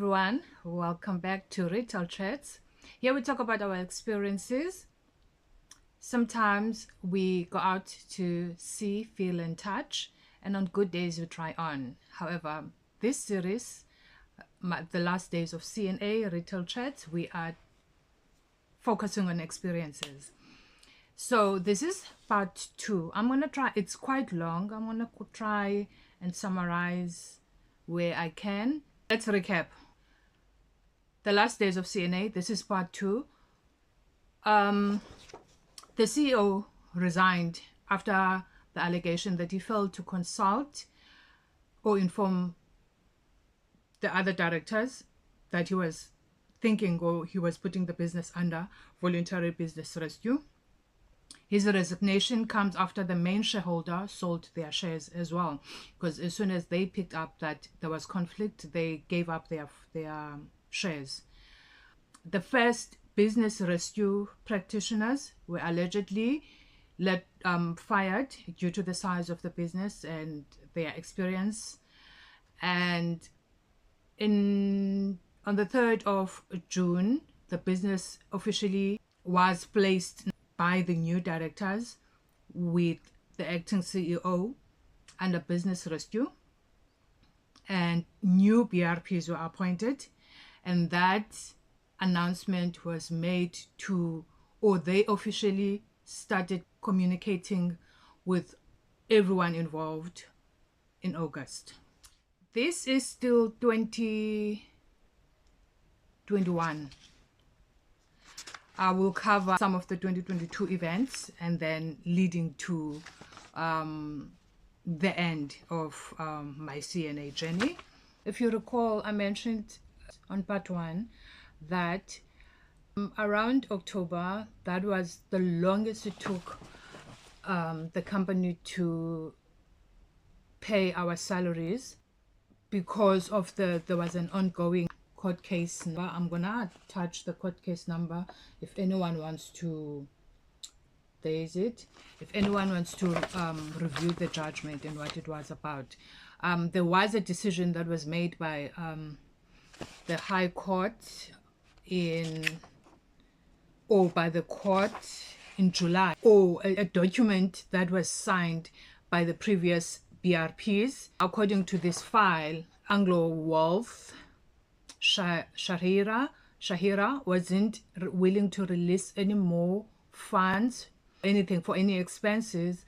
everyone, welcome back to Retail Chats. Here we talk about our experiences. Sometimes we go out to see, feel and touch, and on good days we try on. However, this series, the last days of CNA Retail Chats, we are focusing on experiences. So this is part 2. I'm going to try, it's quite long. I'm going to try and summarize where I can. Let's recap. The last days of CNA, this is part 2. The CEO resigned after the allegation that he failed to consult or inform the other directors that he was thinking or he was putting the business under voluntary business rescue. His resignation comes after the main shareholder sold their shares as well, because as soon as they picked up that there was conflict, they gave up their shares. The first business rescue practitioners were allegedly fired due to the size of the business and their experience. And on the 3rd of June, the business officially was placed by the new directors with the acting CEO under business rescue, and new BRPs were appointed, and that announcement was made to, or they officially started communicating with everyone involved in August. This is still 2021. I will cover some of the 2022 events and then leading to the end of my CNA journey. If you recall, I mentioned on part 1 that around October, that was the longest it took the company to pay our salaries because of there was an ongoing court case number. I'm gonna attach the court case number if anyone wants to, if anyone wants to review the judgment and what it was about. There was a decision that was made by the High Court by the court in July, or a document that was signed by the previous BRPs. According to this file, Anglo Wealth Shahira wasn't willing to release any more funds, anything for any expenses.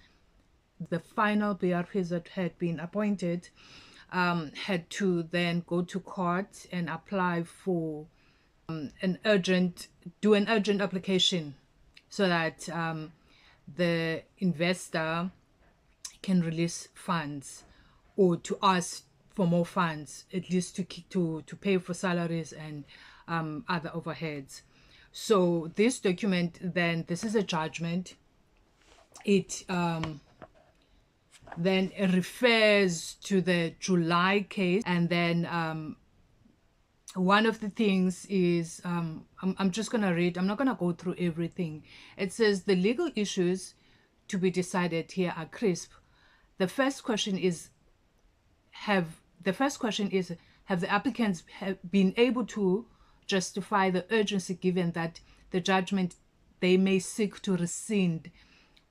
The final BRPs that had been appointed had to then go to court and apply for an urgent application so that the investor can release funds, or to ask for more funds, at least to pay for salaries and other overheads. So this document, then, this is a judgment. It then refers to the July case, and then one of the things is, I'm just going to read, I'm not going to go through everything. It says the legal issues to be decided here are crisp. The first question is, have the applicants been able to justify the urgency given that the judgment they may seek to rescind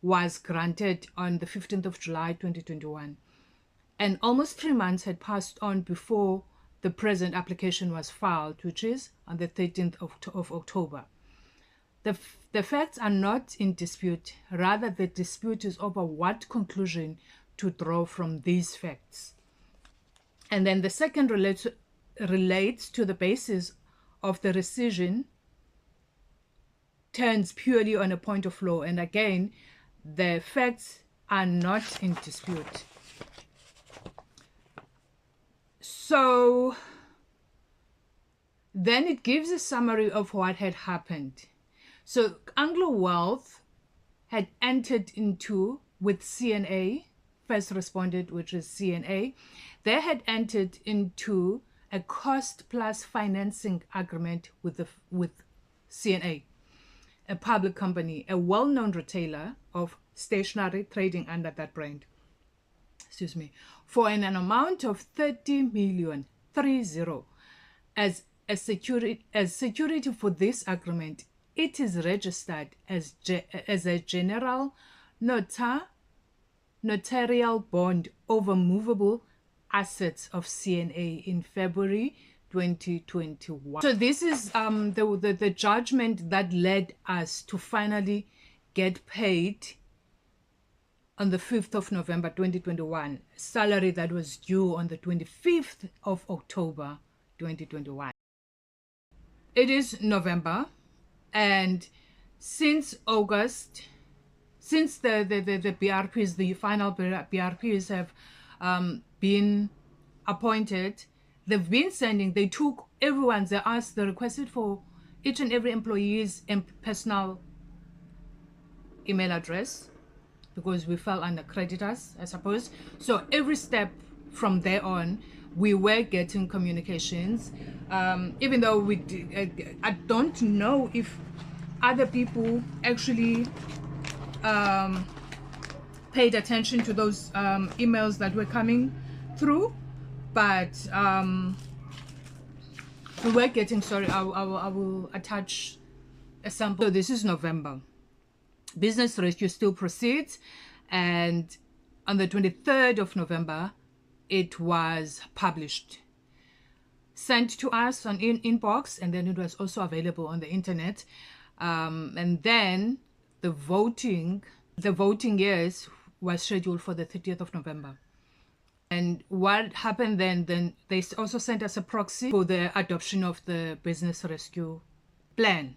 was granted on the 15th of July 2021, and almost 3 months had passed on before the present application was filed, which is on the 13th of October. The facts are not in dispute. Rather, the dispute is over what conclusion to draw from these facts. And then the second relates to the basis of the rescission, turns purely on a point of law. And again, the facts are not in dispute. So then it gives a summary of what had happened. So Anglo Wealth had entered into, with CNA, first responded, which is CNA, they had entered into a cost plus financing agreement with CNA, a public company, a well-known retailer of stationery trading under that brand. For an amount of 30 million, as security for this agreement, it is registered as a general notarial bond over movable assets of CNA in February 2021. So this is the judgment that led us to finally get paid on the 5th of November 2021, salary that was due on the 25th of October 2021. It is November, and since August, since the BRPs, the final BRPs have been appointed, they've been sending, they took everyone's, they requested for each and every employee's personal email address, because we fell under creditors, I suppose. So every step from there on, we were getting communications, even though I don't know if other people actually paid attention to those emails that were coming through, but we were getting, sorry, I will attach a sample. So this is November. Business rescue still proceeds, and on the 23rd of November it was published, sent to us on inbox, and then it was also available on the internet, and then the voting years was scheduled for the 30th of November. And what happened then they also sent us a proxy for the adoption of the business rescue plan,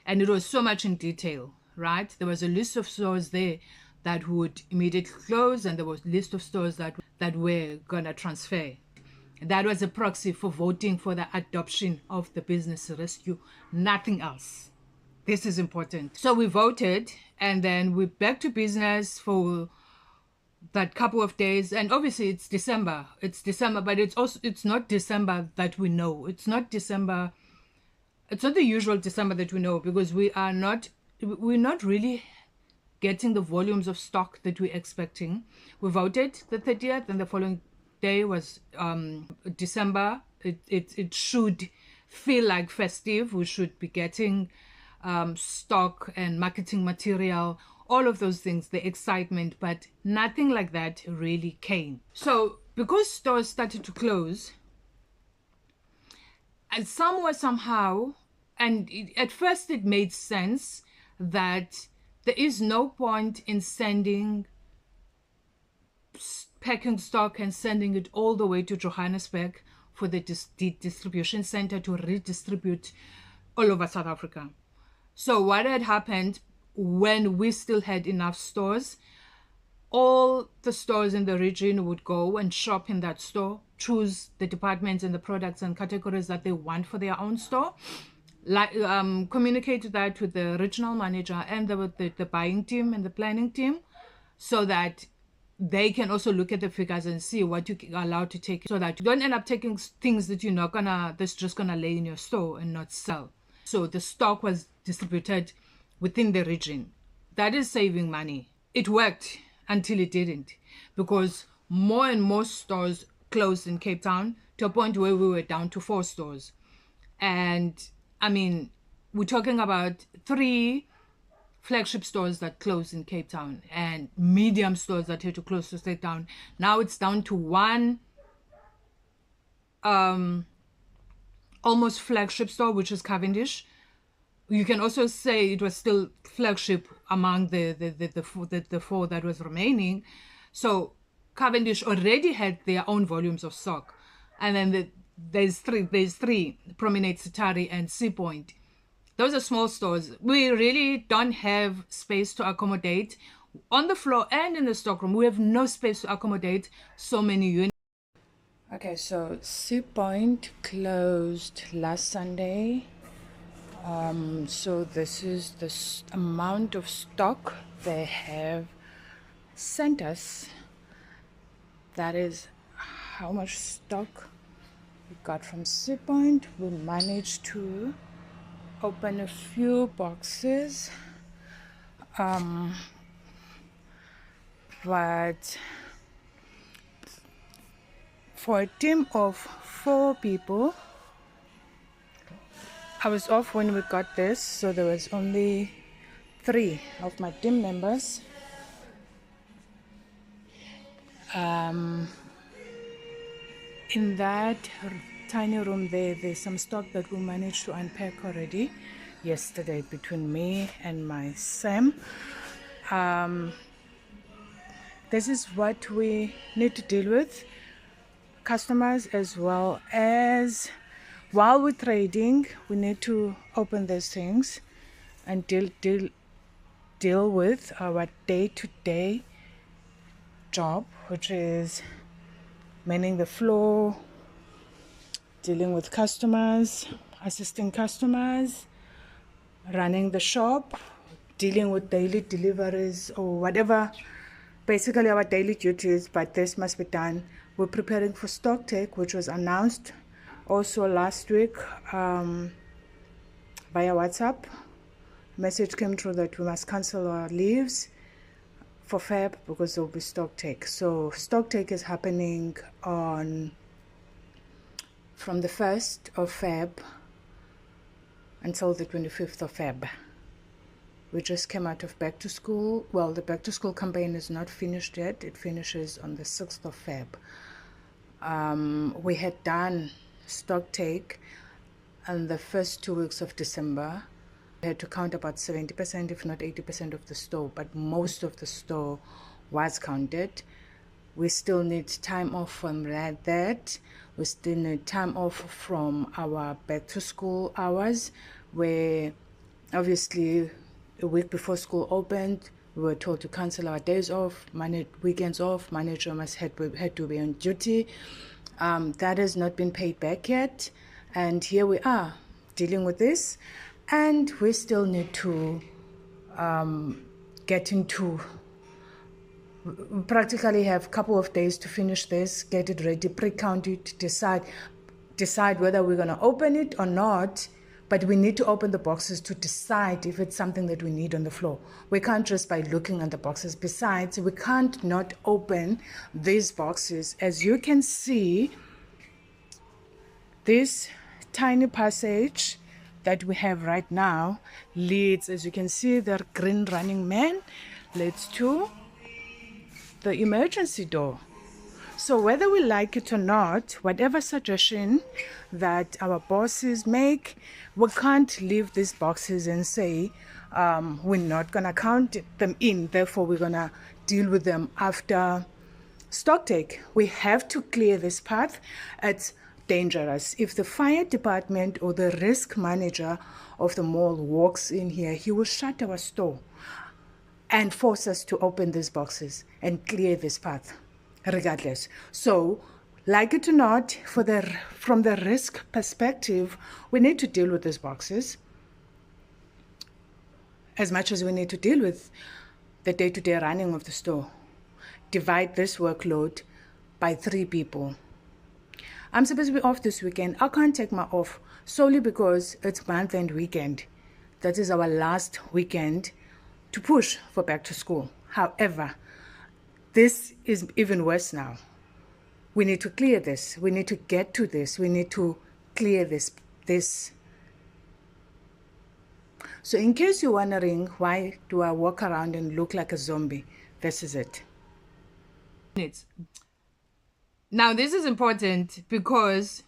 and it was so much in detail, right? There was a list of stores there that would immediately close, and there was a list of stores that were gonna transfer. That was a proxy for voting for the adoption of the business rescue, nothing else. This is important. So we voted, and then we're back to business for that couple of days. And obviously it's December, but it's not December that we know. It's not the usual December that we know, because we're not really getting the volumes of stock that we're expecting. We voted the 30th, and the following day was December. It should feel like festive. We should be getting stock and marketing material, all of those things, the excitement, but nothing like that really came. So because stores started to close, and somehow, and at first it made sense that there is no point in packing stock and sending it all the way to Johannesburg for the distribution center to redistribute all over South Africa. So what had happened, when we still had enough stores, all the stores in the region would go and shop in that store, choose the departments and the products and categories that they want for their own store, communicate that with the regional manager and the buying team and the planning team, so that they can also look at the figures and see what you are allowed to take, so that you don't end up taking things that that's just gonna lay in your store and not sell. So the stock was distributed within the region. That is saving money. It worked until it didn't, because more and more stores closed in Cape Town, to a point where we were down to 4 stores. And I mean, we're talking about 3 flagship stores that closed in Cape Town, and medium stores that had to close to stay down. Now it's down to 1 almost flagship store, which is Cavendish. You can also say it was still flagship among the 4 that was remaining. So Cavendish already had their own volumes of stock, and then there's three Promenade, Sitari, and Sea Point. Those are small stores. We really don't have space to accommodate on the floor and in the stockroom. We have no space to accommodate so many units. Okay, so Sea Point closed last Sunday. So this is the amount of stock they have sent us. That is how much stock we got from Sea Point. We managed to open a few boxes, but for a team of 4 people, I was off when we got this, so there was only 3 of my team members. In that tiny room there's some stock that we managed to unpack already yesterday between me and my Sam. This is what we need to deal with, customers, as well as while we're trading, we need to open these things and deal with our day-to-day job, which is manning the floor, dealing with customers, assisting customers, running the shop, dealing with daily deliveries or whatever, basically our daily duties, but this must be done. We're preparing for stock take, which was announced also last week via WhatsApp. Message came through that we must cancel our leaves for Feb because there will be stock take. So stock take is happening from the 1st of Feb until the 25th of Feb. We just came out of back to school. Well, the back to school campaign is not finished yet. It finishes on the 6th of Feb. We had done stock take in the first 2 weeks of December. We had to count about 70%, if not 80% of the store, but most of the store was counted. We still need time off from that. We still need time off from our back to school hours, where obviously a week before school opened, we were told to cancel our days off, weekends off, manager had to be on duty. That has not been paid back yet. And here we are dealing with this. And we still need to practically have a couple of days to finish this, get it ready, pre-count it, decide whether we're going to open it or not. But we need to open the boxes to decide if it's something that we need on the floor. We can't just by looking at the boxes. Besides, we can't not open these boxes. As you can see, this tiny passage that we have right now leads, as you can see, the green running man leads to the emergency door. So whether we like it or not, whatever suggestion that our bosses make, we can't leave these boxes and say we're not going to count them in, therefore we're going to deal with them after stock take. We have to clear this path. It's dangerous. If the fire department or the risk manager of the mall walks in here, he will shut our store and force us to open these boxes and clear this path regardless. So, like it or not, from the risk perspective, we need to deal with these boxes as much as we need to deal with the day-to-day running of the store. Divide this workload by 3 people. I'm supposed to be off this weekend. I can't take my off solely because it's month-end weekend. That is our last weekend to push for back to school. However, this is even worse now. We need to clear this. We need to get to this. We need to clear this. So in case you're wondering, why do I walk around and look like a zombie? This is it. Now, this is important because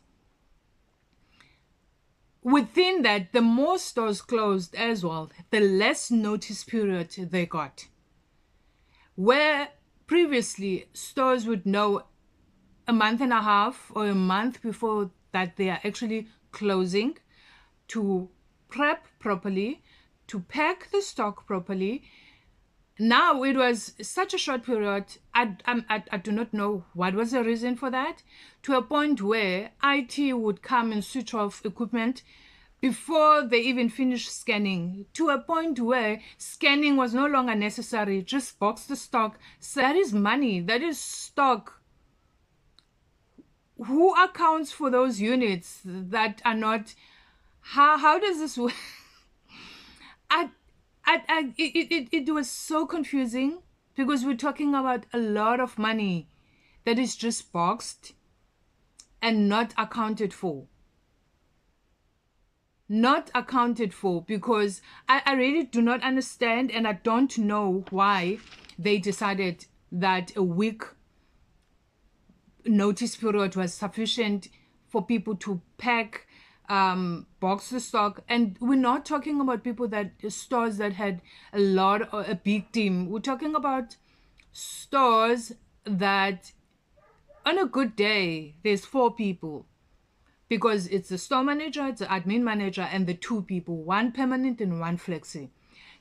within that, the more stores closed as well, the less notice period they got. Where previously stores would know a month and a half or a month before that they are actually closing to prep properly, to pack the stock properly. Now it was such a short period. I do not know what was the reason for that, to a point where IT would come and switch off equipment before they even finished scanning, to a point where scanning was no longer necessary. Just box the stock. So that is money. That is stock. Who accounts for those units that are not? How does this work? It was so confusing because we're talking about a lot of money that is just boxed and not accounted for. not accounted for, because I really do not understand, and I don't know why they decided that a week notice period was sufficient for people to pack box the stock. And we're not talking about people that stores that had a big team. We're talking about stores that on a good day there's 4 people, because it's the store manager, it's the admin manager, and the 2 people, 1 permanent and 1 flexi.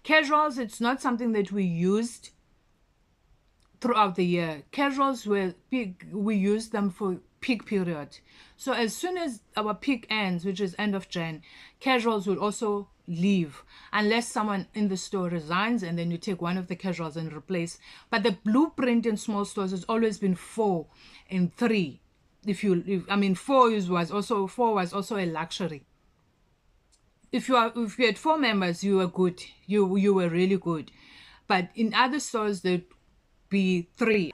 Casuals, it's not something that we used throughout the year. Casuals were peak, we used them for peak period. So as soon as our peak ends, which is end of Jan, casuals will also leave, unless someone in the store resigns, and then you take one of the casuals and replace. But the blueprint in small stores has always been 4 and 3. I mean, 4 was also a luxury. If you had 4 members, you were good. You were really good. But in other stores, there'd be 3.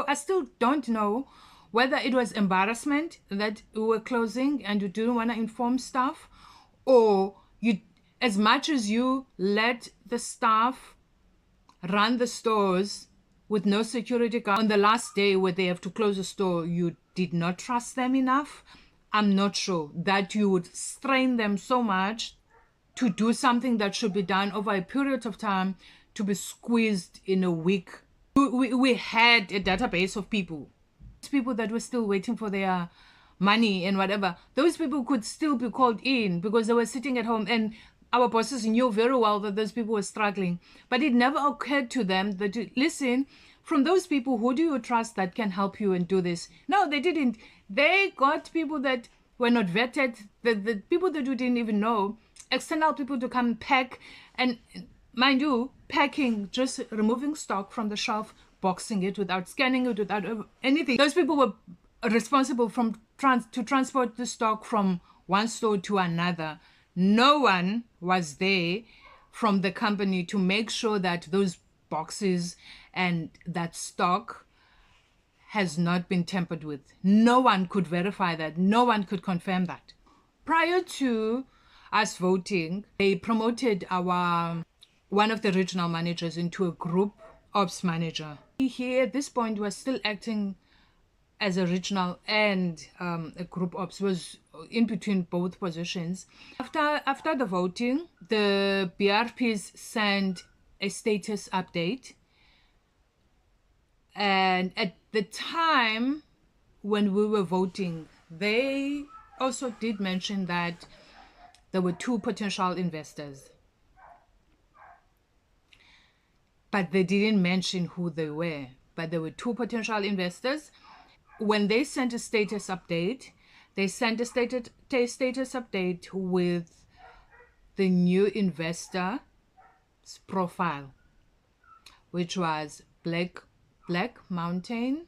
I still don't know whether it was embarrassment that we were closing and you didn't want to inform staff, or as much as you let the staff run the stores with no security guard, on the last day where they have to close the store, you did not trust them enough. I'm not sure that you would strain them so much to do something that should be done over a period of time to be squeezed in a week. We had a database of people that were still waiting for their money and whatever. Those people could still be called in because they were sitting at home, and our bosses knew very well that those people were struggling. But it never occurred to them that, listen, from those people, who do you trust that can help you and do this? No, they didn't. They got people that were not vetted, the people that you didn't even know, external people to come pack. And mind you, packing, just removing stock from the shelf, boxing it without scanning it, without anything. Those people were responsible to transport the stock from one store to another. No one was there from the company to make sure that those boxes and that stock has not been tampered with. No one could verify that. No one could confirm that. Prior to us voting, they promoted one of the regional managers into a group ops manager. He at this point was still acting as a regional and a group ops, was in between both positions. After the voting, the BRPs sent a status update, and at the time when we were voting, they also did mention that there were 2 potential investors, but they didn't mention who they were. But there were 2 potential investors. When they sent a status update, they sent a status update with the new investor's profile, which was Black Mountain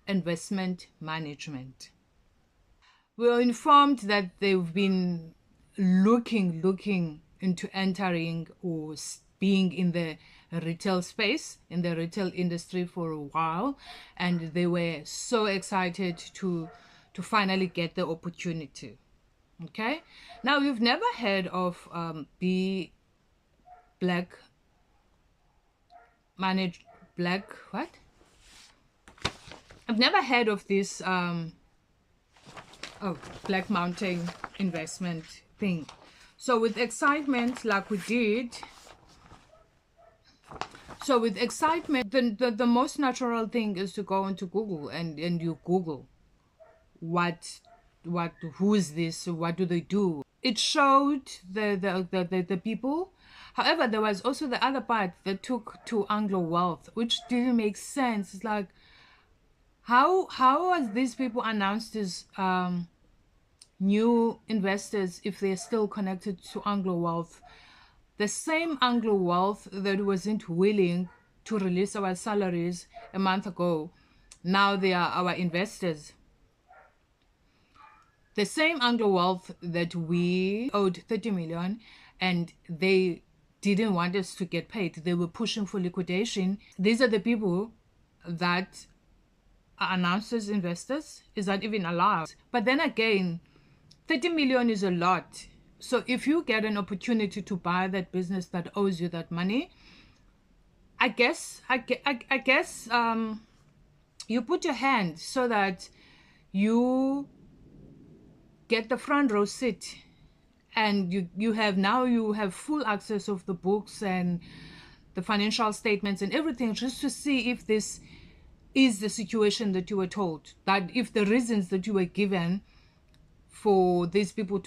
Investment Management. We were informed that they've been looking into entering or being in the retail space, in the retail industry for a while, and they were so excited to finally get the opportunity. Okay, now you've never heard of Black what? I've never heard of this Black Mountain investment thing. So with excitement, like we did, the most natural thing is to go into Google and you Google who is this, what do they do. It showed the people. However, there was also the other part that took to Anglo Wealth, which didn't make sense. It's like, how was these people announced as new investors if they're still connected to Anglo Wealth? The same Anglo Wealth that wasn't willing to release our salaries a month ago, now they are our investors. The same Anglo Wealth that we owed 30 million and they didn't want us to get paid. They were pushing for liquidation. These are the people that are announced as investors. Is that even allowed? But then again, 30 million is a lot. So if you get an opportunity to buy that business that owes you that money, I guess you put your hand so that you get the front row seat, and you have full access of the books and the financial statements and everything, just to see if this is the situation that you were told, that if the reasons that you were given for these people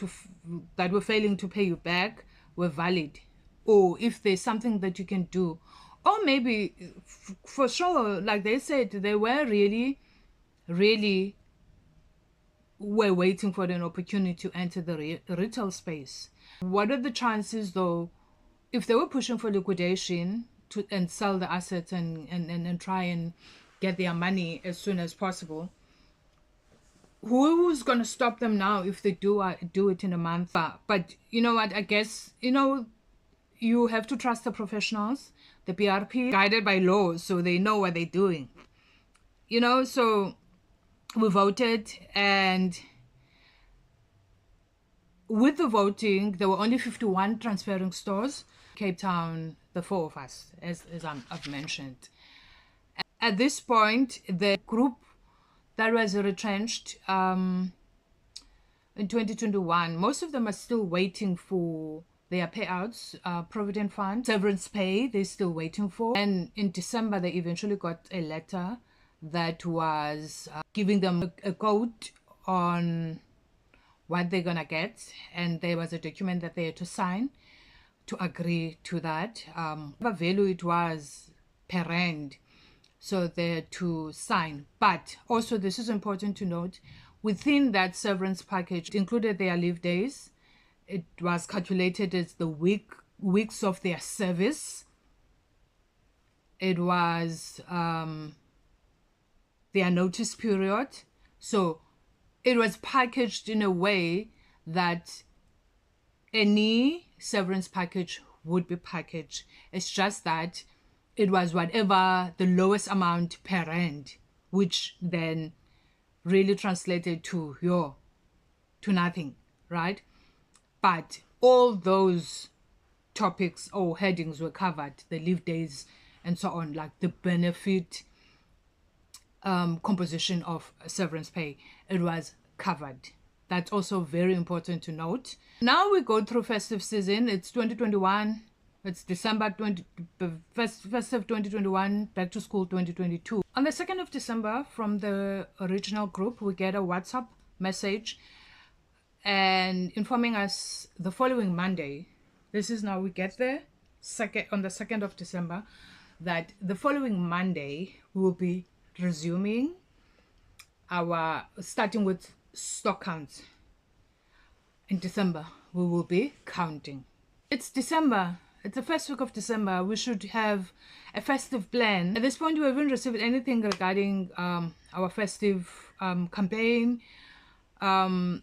that were failing to pay you back were valid, or if there's something that you can do. Or maybe for sure, like they said, they were really were waiting for an opportunity to enter the retail space. What are the chances, though, if they were pushing for liquidation and sell the assets and try and get their money as soon as possible? Who's going to stop them now if they do it in a month? But you know what? I guess, you have to trust the professionals, the PRP, guided by law, so they know what they're doing. So we voted, and with the voting, there were only 51 transferring stores. Cape Town, the 4 of us, as I've mentioned. At this point, the group that was retrenched in 2021, most of them are still waiting for their payouts, Provident Fund, severance pay, they're still waiting for. And in December, they eventually got a letter that was giving them a code on what they're gonna get, and there was a document that they had to sign to agree to that. What value it was per rand, so they had to sign. But also, this is important to note, within that severance package, it included their leave days. It was calculated as the weeks of their service. It was their notice period. So it was packaged in a way that any severance package would be packaged. It's just that it was whatever the lowest amount per rand, which then really translated to nothing, right? But all those topics or headings were covered, the leave days and so on, like the benefit composition of severance pay, it was covered. That's also very important to note. Now we go through festive season. It's 2021. It's December festive 2021, back to school 2022. On the 2nd of December, from the original group, we get a WhatsApp message and informing us the following Monday. This is now we get there on the 2nd of December, that the following Monday we will be resuming starting with stock counts. In December we will be counting. It's December. It's the first week of December. We should have a festive plan. At this point, we haven't received anything regarding our festive campaign. The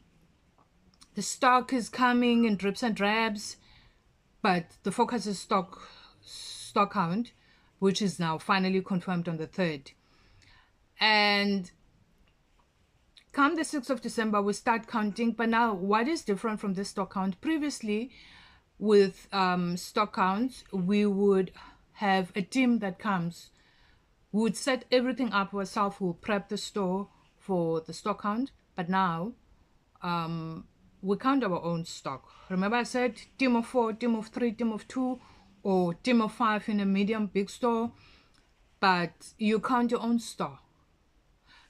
stock is coming in drips and drabs, but the focus is stock count, which is now finally confirmed on the 3rd. And come the 6th of December, we start counting. But now, what is different from this stock count? Previously, with stock counts, we would have a team that comes. We would set everything up ourselves. We'll prep the store for the stock count. But now, we count our own stock. Remember I said team of 4, team of 3, team of 2, or team of 5 in a medium big store. But you count your own store.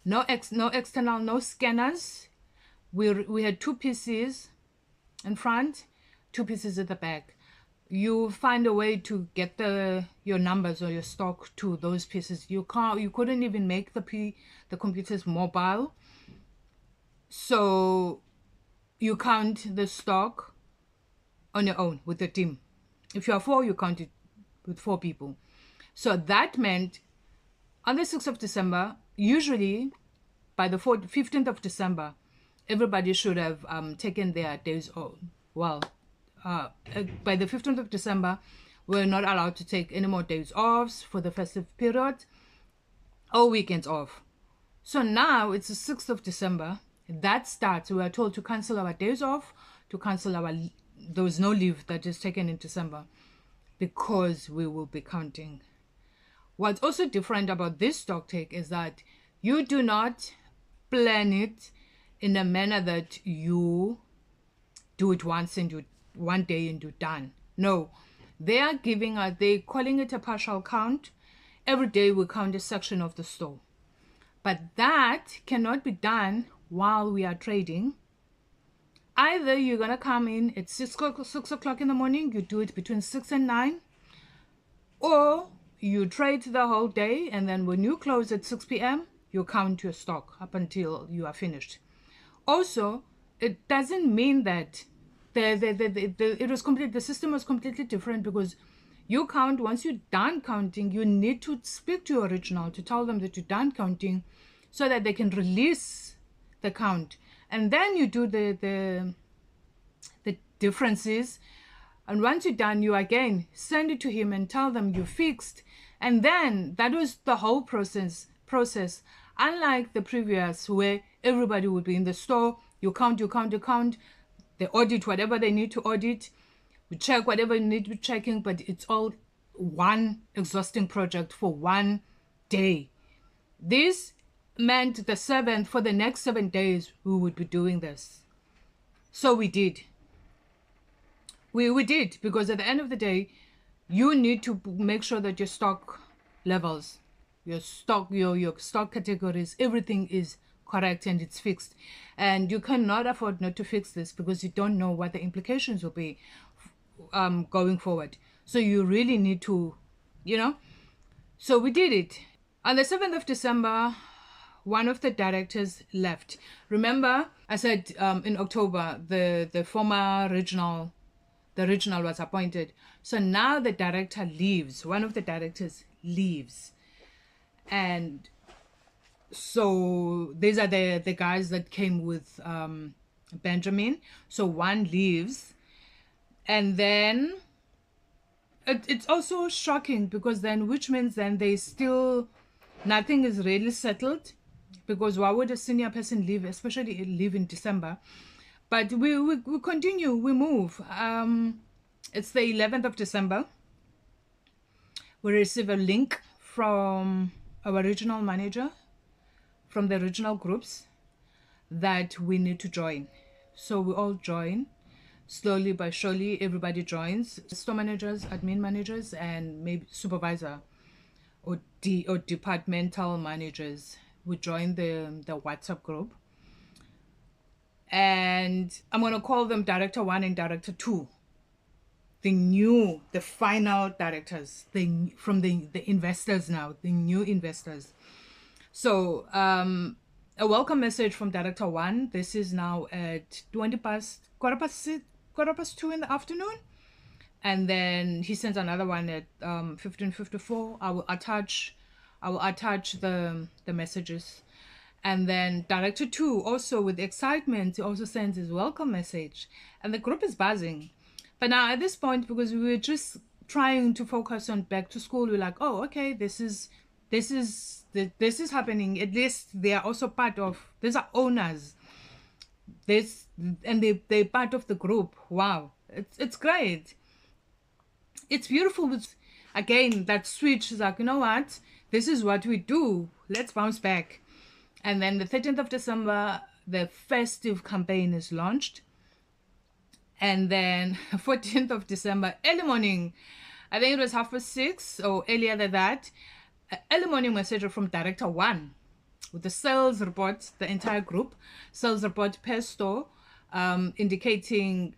No external, no scanners. We had 2 PCs in front, 2 pieces at the back. You find a way to get your numbers or your stock to those pieces. You couldn't even make the computers mobile. So you count the stock on your own with the team. If you are 4, you count it with 4 people. So that meant on the 6th of December, usually by the 15th of December, everybody should have taken their days off. Well, by the 15th of December, we're not allowed to take any more days off for the festive period or weekends off. So now it's the 6th of December. that starts. We are told to cancel our days off, to cancel there was no leave that is taken in December because we will be counting. What's also different about this stock take is that you do not plan it in a manner that you do it once and you one day and you're done. No, they're calling it a partial count. Every day we count a section of the store. But that cannot be done while we are trading. Either you're going to come in at 6 o'clock in the morning, you do it between 6 and 9, or you trade the whole day, and then when you close at 6 p.m., you count your stock up until you are finished. Also, it doesn't mean that the system was completely different, because you count, once you're done counting, you need to speak to your original to tell them that you're done counting so that they can release the count. And then you do the differences. And once you're done, you again send it to him and tell them you fixed. And then that was the whole process. Unlike the previous, where everybody would be in the store, you count. They audit whatever they need to audit. We check whatever you need to be checking, but it's all one exhausting project for one day. This meant the 7th, for the next 7 days, we would be doing this. So we did. We did, because at the end of the day, you need to make sure that your stock levels, your stock categories, everything is correct and it's fixed. And you cannot afford not to fix this, because you don't know what the implications will be going forward. So you really need to, So we did it. On the 7th of December, one of the directors left. Remember, I said in October, the former regional was appointed. So now the director leaves. One of the directors leaves. And so these are the guys that came with Benjamin. So one leaves. And then it's also shocking, because then, which means then nothing is really settled, because why would a senior person leave, especially leave in December? But we continue, we move. It's the 11th of December. We receive a link from our regional manager, from the regional groups, that we need to join. So we all join. Slowly but surely, everybody joins. Store managers, admin managers, and maybe supervisor or departmental managers. We join the WhatsApp group. And I'm going to call them Director 1 and Director 2. The final directors, from the investors now, the new investors. So a welcome message from Director 1. This is now at quarter past 2 in the afternoon. And then he sends another one at 15:54. I will attach the messages. And then Director 2, also with excitement, he also sends his welcome message. And the group is buzzing. But now at this point, because we were just trying to focus on back to school, we're like, oh, okay, this is happening. At least they are also these are owners. And they're part of the group. Wow. It's great. It's beautiful. Again, that switch is like, you know what? This is what we do. Let's bounce back. And then the 13th of December, the festive campaign is launched. And then 14th of December, early morning, I think it was 6:30 or earlier than that, early morning message from Director 1 with the sales report, the entire group, sales report per store, indicating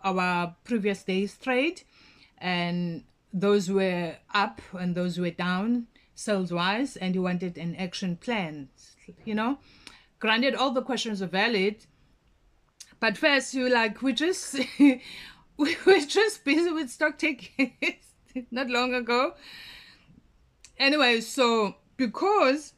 our previous day's trade, and those were up and those were down sales-wise, and you wanted an action plan. Granted, all the questions are valid, but first you like, we were just busy with stock taking not long ago. Anyway, so because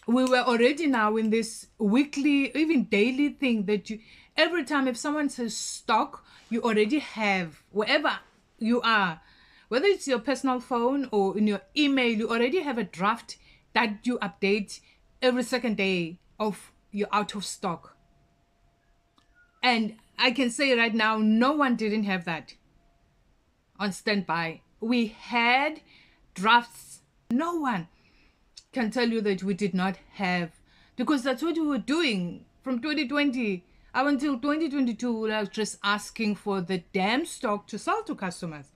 we were already now in this weekly, even daily thing that every time if someone says stock, you already have, wherever you are, whether it's your personal phone or in your email, you already have a draft that you update every second day of you're out of stock. And I can say right now, no one didn't have that on standby. We had drafts. No one can tell you that we did not have, because that's what we were doing from 2020 up until 2022. We were just asking for the damn stock to sell to customers.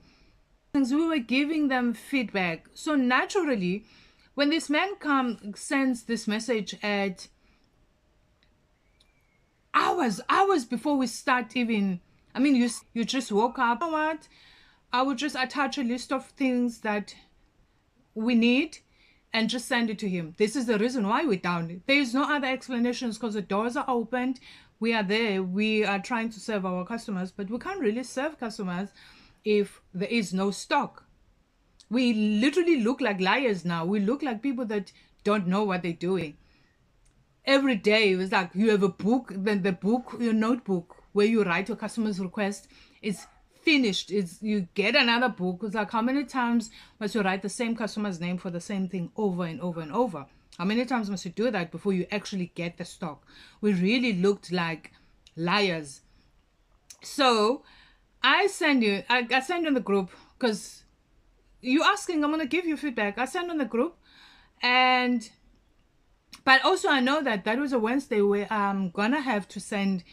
We were giving them feedback. So naturally, when this man sends this message at hours before we start even, I mean, you just woke up. You know what? I would just attach a list of things that we need and just send it to him. This is the reason why we're down. There is no other explanations, because the doors are opened. We are there. We are trying to serve our customers, but we can't really serve customers if there is no stock. We literally look like liars now. We look like people that don't know what they're doing. Every day it was like, you have a book, then the book, your notebook where you write your customer's request is finished. You get another book. It's like, how many times must you write the same customer's name for the same thing over and over and over? How many times must you do that before you actually get the stock? We really looked like liars. So I send you in the group, because you asking, I'm going to give you feedback. I send on the group, but also I know that was a Wednesday where I'm going to have to send,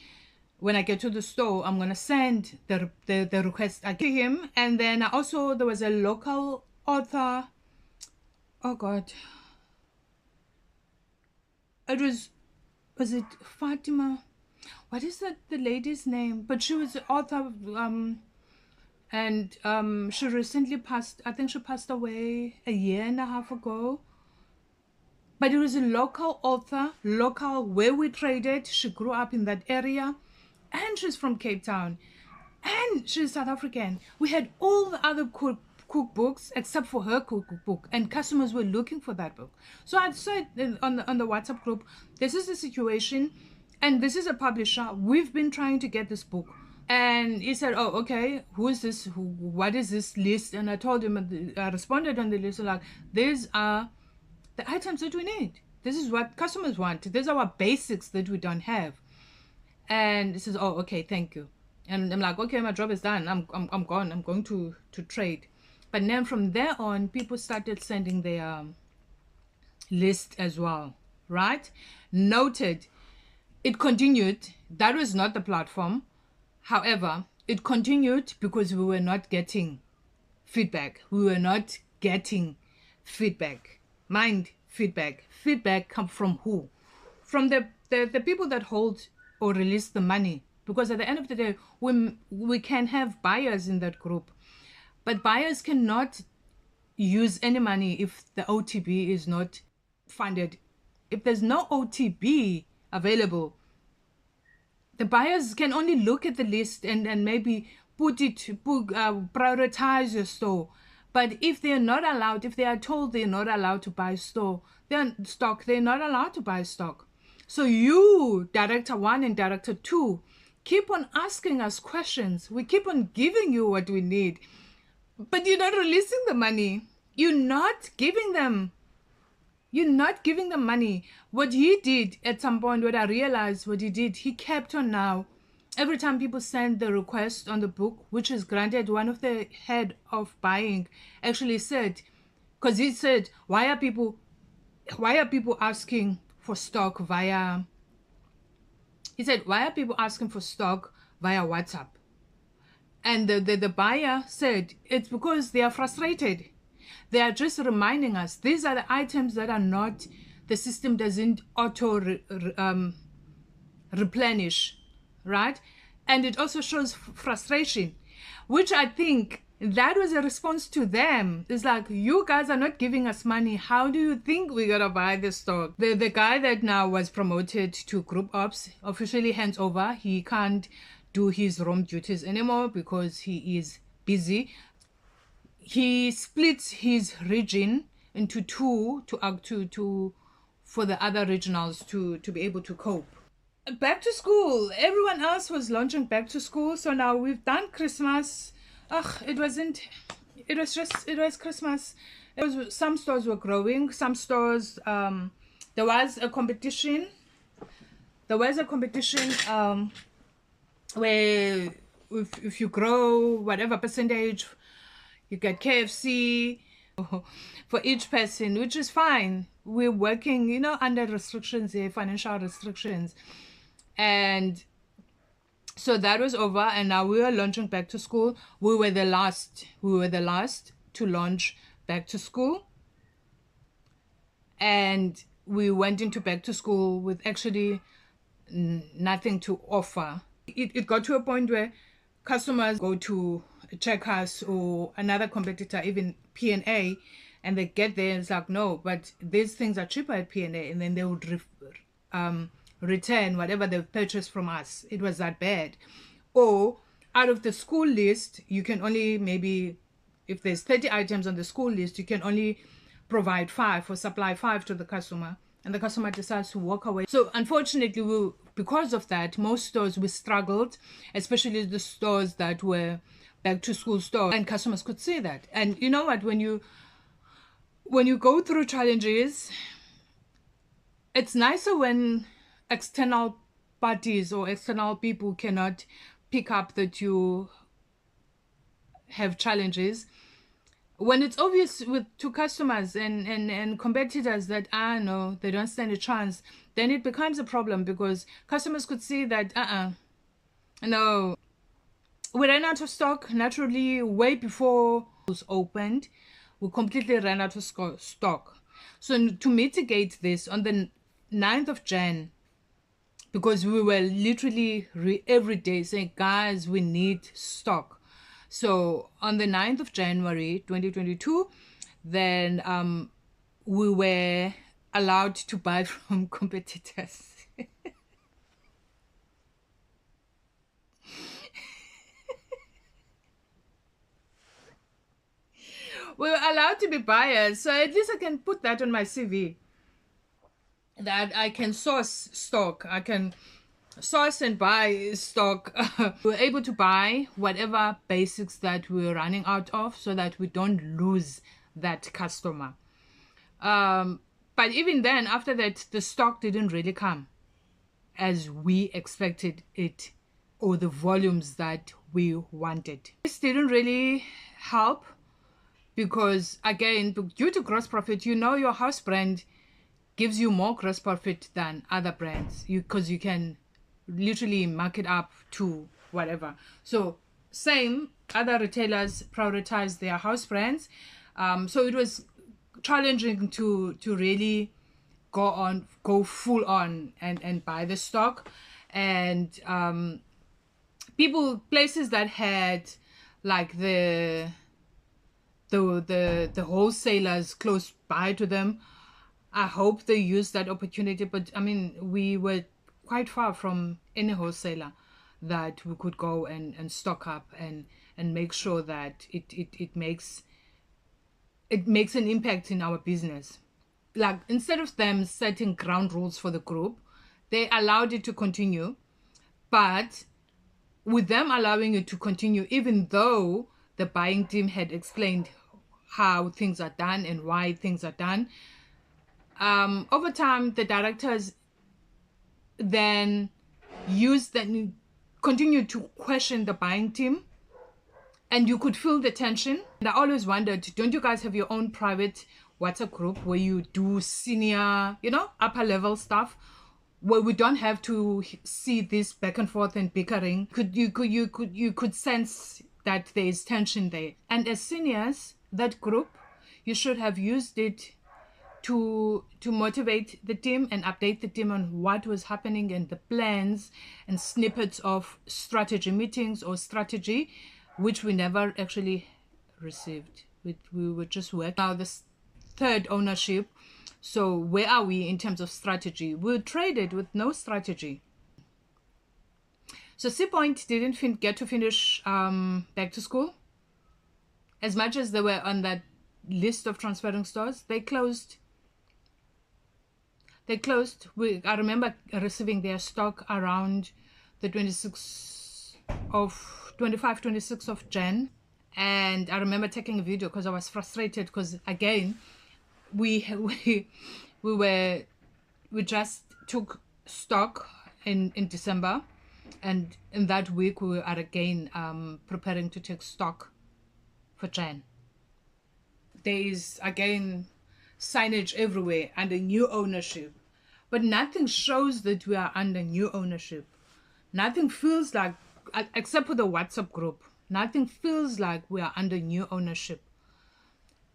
when I get to the store, I'm going to send the request to him. And then also there was a local author. Oh God. Was it Fatima? What is the lady's name? But she was the author, and she recently passed. I think she passed away a year and a half ago. But it was a local author, where we traded. She grew up in that area, and she's from Cape Town, and she's South African. We had all the other cookbooks except for her cookbook, and customers were looking for that book. So I said on the WhatsApp group, this is the situation, and this is a publisher. We've been trying to get this book. And he said, oh, okay, who is this? What is this list? And I told him, I responded on the list, like, these are the items that we need. This is what customers want. These are our basics that we don't have. And he says, oh, okay, thank you. And I'm like, okay, my job is done. I'm gone. I'm going to trade. But then from there on, people started sending their list as well, right? Noted. It continued. That was not the platform. However, it continued because we were not getting feedback. We were not getting feedback. Mind, feedback. Feedback come from who? From the people that hold or release the money. Because at the end of the day, we can have buyers in that group. But buyers cannot use any money if the OTB is not funded. If there's no OTB available, the buyers can only look at the list and maybe prioritize your store. But if they're not allowed, if they are told they're not allowed to buy stock, they're not allowed to buy stock. So you, Director 1 and Director 2, keep on asking us questions. We keep on giving you what we need. But you're not releasing the money. You're not giving them money. What he did at some point, what I realized what he did, he kept on now. Every time people send the request on the book, which is granted, one of the head of buying actually said, because he said, why are people asking for stock via, he said, why are people asking for stock via WhatsApp? And the buyer said, it's because they are frustrated. They are just reminding us, these are the items that are not, the system doesn't auto replenish, right? And it also shows frustration, which I think that was a response to them. It's like, you guys are not giving us money. How do you think we're going to buy this stock? The guy that now was promoted to group ops officially hands over. He can't do his roam duties anymore because he is busy. He splits his region into two for the other regionals to be able to cope. Back to school. Everyone else was launching back to school. So now we've done Christmas. It was Christmas. Some stores were growing. Some stores, there was a competition there was a competition where if you grow whatever percentage, you get KFC for each person, which is fine. We're working, you know, under restrictions here, financial restrictions. And so that was over, and now we are launching back to school. We were the last to launch back to school. And we went into back to school with actually nothing to offer. It got to a point where customers go to Checkers or another competitor, even P&A, and they get there and it's like, no, but these things are cheaper at P&A, and then they would return whatever they've purchased from us. It was that bad. Or out of the school list, you can only, maybe if there's 30 items on the school list, you can only provide 5 or supply 5 to the customer, and the customer decides to walk away. So unfortunately, because of that, most stores, we struggled, especially the stores that were back to school stores, and customers could see that. And you know what, when you go through challenges, it's nicer when external parties or external people cannot pick up that you have challenges. When it's obvious to customers and competitors that no, they don't stand a chance, then it becomes a problem, because customers could see that no, we ran out of stock naturally way before it was opened. We completely ran out of stock. So to mitigate this, on the 9th of Jan, because we were literally every day saying, guys, we need stock. So on the 9th of January 2022, then we were allowed to buy from competitors. We were allowed to be buyers, so at least I can put that on my CV, that I can source stock. I can source and buy stock. We were able to buy whatever basics that we were running out of, so that we don't lose that customer. But even then, after that, the stock didn't really come as we expected it, or the volumes that we wanted. This didn't really help, because again, due to gross profit, you know, your house brand gives you more gross profit than other brands, because you can literally mark it up to whatever. So same, other retailers prioritize their house brands. So it was challenging to really go full on and buy the stock. And places that had like the wholesalers close by to them, I hope they use that opportunity. But I mean, we were quite far from any wholesaler that we could go and stock up and make sure that it makes an impact in our business. Like, instead of them setting ground rules for the group, they allowed it to continue. But with them allowing it to continue, even though the buying team had explained how things are done and why things are done, over time the directors then continued to question the buying team, and you could feel the tension. And I always wondered, don't you guys have your own private WhatsApp group where you do senior, upper level stuff, where we don't have to see this back and forth and bickering? You could sense that there is tension there. And as seniors, that group, you should have used it to motivate the team and update the team on what was happening and the plans and snippets of strategy meetings or strategy, which we never actually received. We were just working. Now this third ownership, so where are we in terms of strategy? We traded with no strategy. So C Point didn't get to finish back to school. As much as they were on that list of transferring stores, they closed. I remember receiving their stock around the 26th of Jan. And I remember taking a video because I was frustrated, because again, we just took stock in December, and in that week we are again preparing to take stock for Jan. There is again signage everywhere under new ownership, but nothing shows that we are under new ownership. Nothing feels like, except for the WhatsApp group, nothing feels like we are under new ownership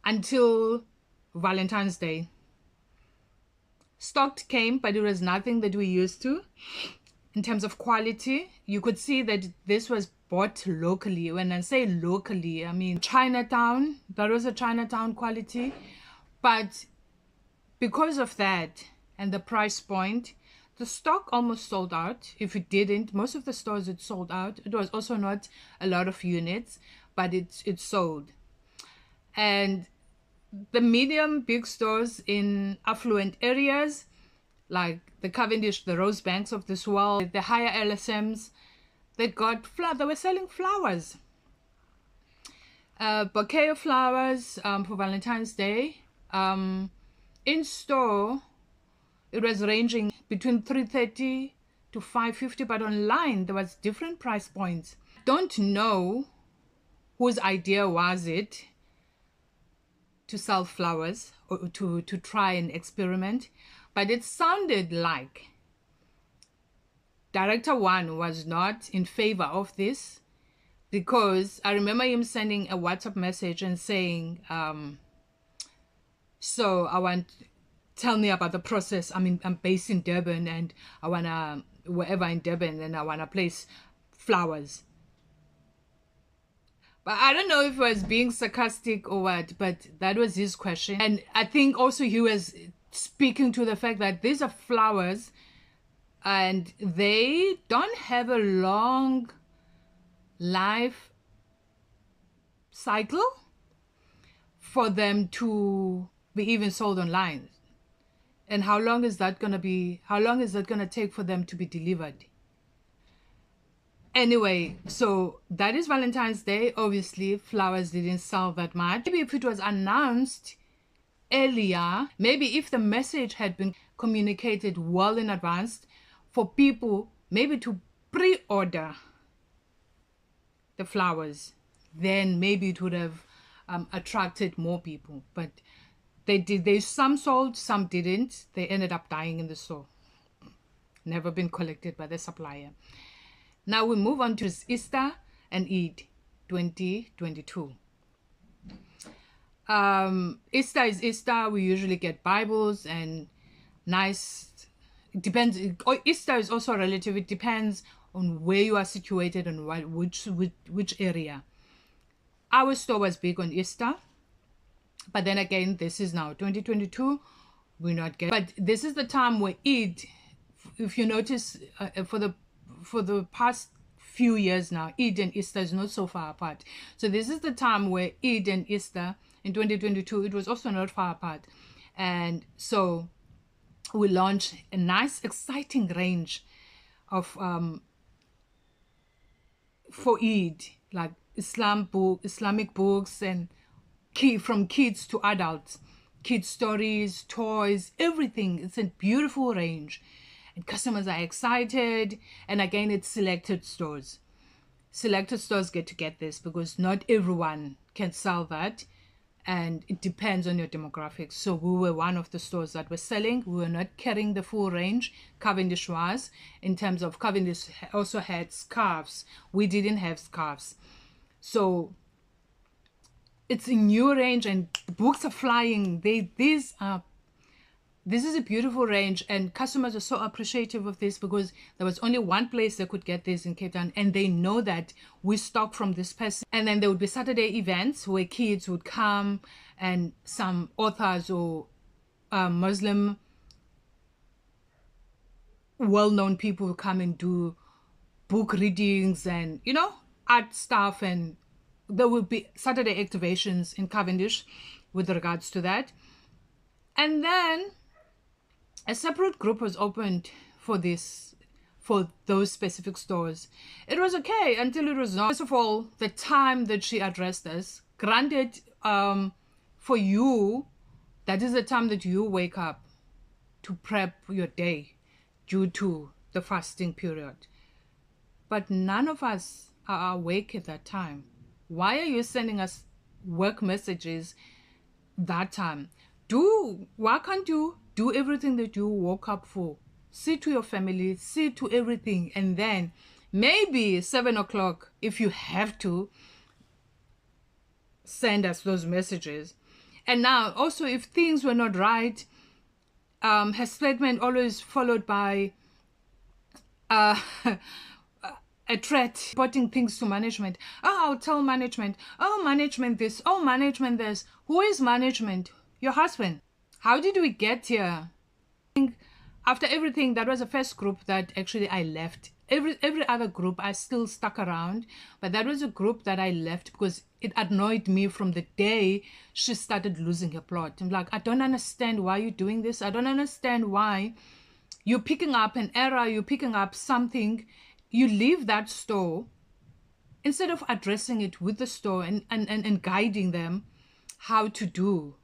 until Valentine's Day. Stock came, but it was nothing that we used to. In terms of quality, you could see that this was bought locally. When I say locally, I mean Chinatown. That was a Chinatown quality. But because of that and the price point, the stock almost sold out. If it didn't, most of the stores it sold out. It was also not a lot of units, but it sold. And the medium big stores in affluent areas like the Cavendish, the Rosebanks of this world, the higher LSMs, they were selling flowers. Bouquet of flowers for Valentine's Day. In store, it was ranging between $330 to $550, but online there was different price points. Don't know whose idea was it to sell flowers or to try and experiment, but it sounded like Director 1 was not in favor of this, because I remember him sending a WhatsApp message and saying, tell me about the process. I'm based in Durban and I wanna, wherever in Durban, and I wanna place flowers. But I don't know if he was being sarcastic or what, but that was his question. And I think also he was speaking to the fact that these are flowers and they don't have a long life cycle for them to be even sold online. And how long is that going to take for them to be delivered? Anyway, so that is Valentine's Day. Obviously, flowers didn't sell that much. Maybe if it was announced earlier, maybe if the message had been communicated well in advance for people maybe to pre-order the flowers, then maybe it would have attracted more people. But some sold, some didn't. They ended up dying in the store, never been collected by the supplier. Now we move on to Easter and Eid 2022. Easter is Easter. We usually get Bibles and nice, it depends. Easter is also relative. It depends on where you are situated and which area. Our store was big on Easter, but then again, this is now 2022. We're not getting, but this is the time where Eid, if you notice, for the past few years now, Eid and Easter is not so far apart. So this is the time where Eid and Easter in 2022, it was also not far apart. And so we launched a nice, exciting range of for Eid, like Islamic books, and from kids to adults, kids stories, toys, everything. It's a beautiful range. And customers are excited. And again, it's selected stores. Selected stores get to get this because not everyone can sell that. And it depends on your demographics. So we were one of the stores that were selling. We were not carrying the full range. Cavendish was. In terms of Cavendish also had scarves. We didn't have scarves. So it's a new range and books are flying. This is a beautiful range, and customers are so appreciative of this because there was only one place they could get this in Cape Town, and they know that we stock from this person. And then there would be Saturday events where kids would come and some authors or Muslim well-known people would come and do book readings and, art stuff, and there would be Saturday activations in Cavendish with regards to that. And then a separate group was opened for those specific stores. It was okay until it was not. First of all, the time that she addressed us, granted, for you, that is the time that you wake up to prep your day due to the fasting period. But none of us are awake at that time. Why are you sending us work messages that time? Why can't you do everything that you woke up for? See to your family, see to everything, and then maybe 7 o'clock, if you have to, send us those messages. And now also, if things were not right, her statement always followed by a threat, reporting things to management. Oh, I'll tell management. Oh, management this. Oh, management this. Who is management? Your husband. How did we get here? After everything, that was the first group that actually I left. Every other group I still stuck around, but that was a group that I left because it annoyed me from the day she started losing her plot. I'm like, I don't understand why you're doing this. I don't understand why you're picking up an error, you're picking up something, you leave that store instead of addressing it with the store and guiding them how to do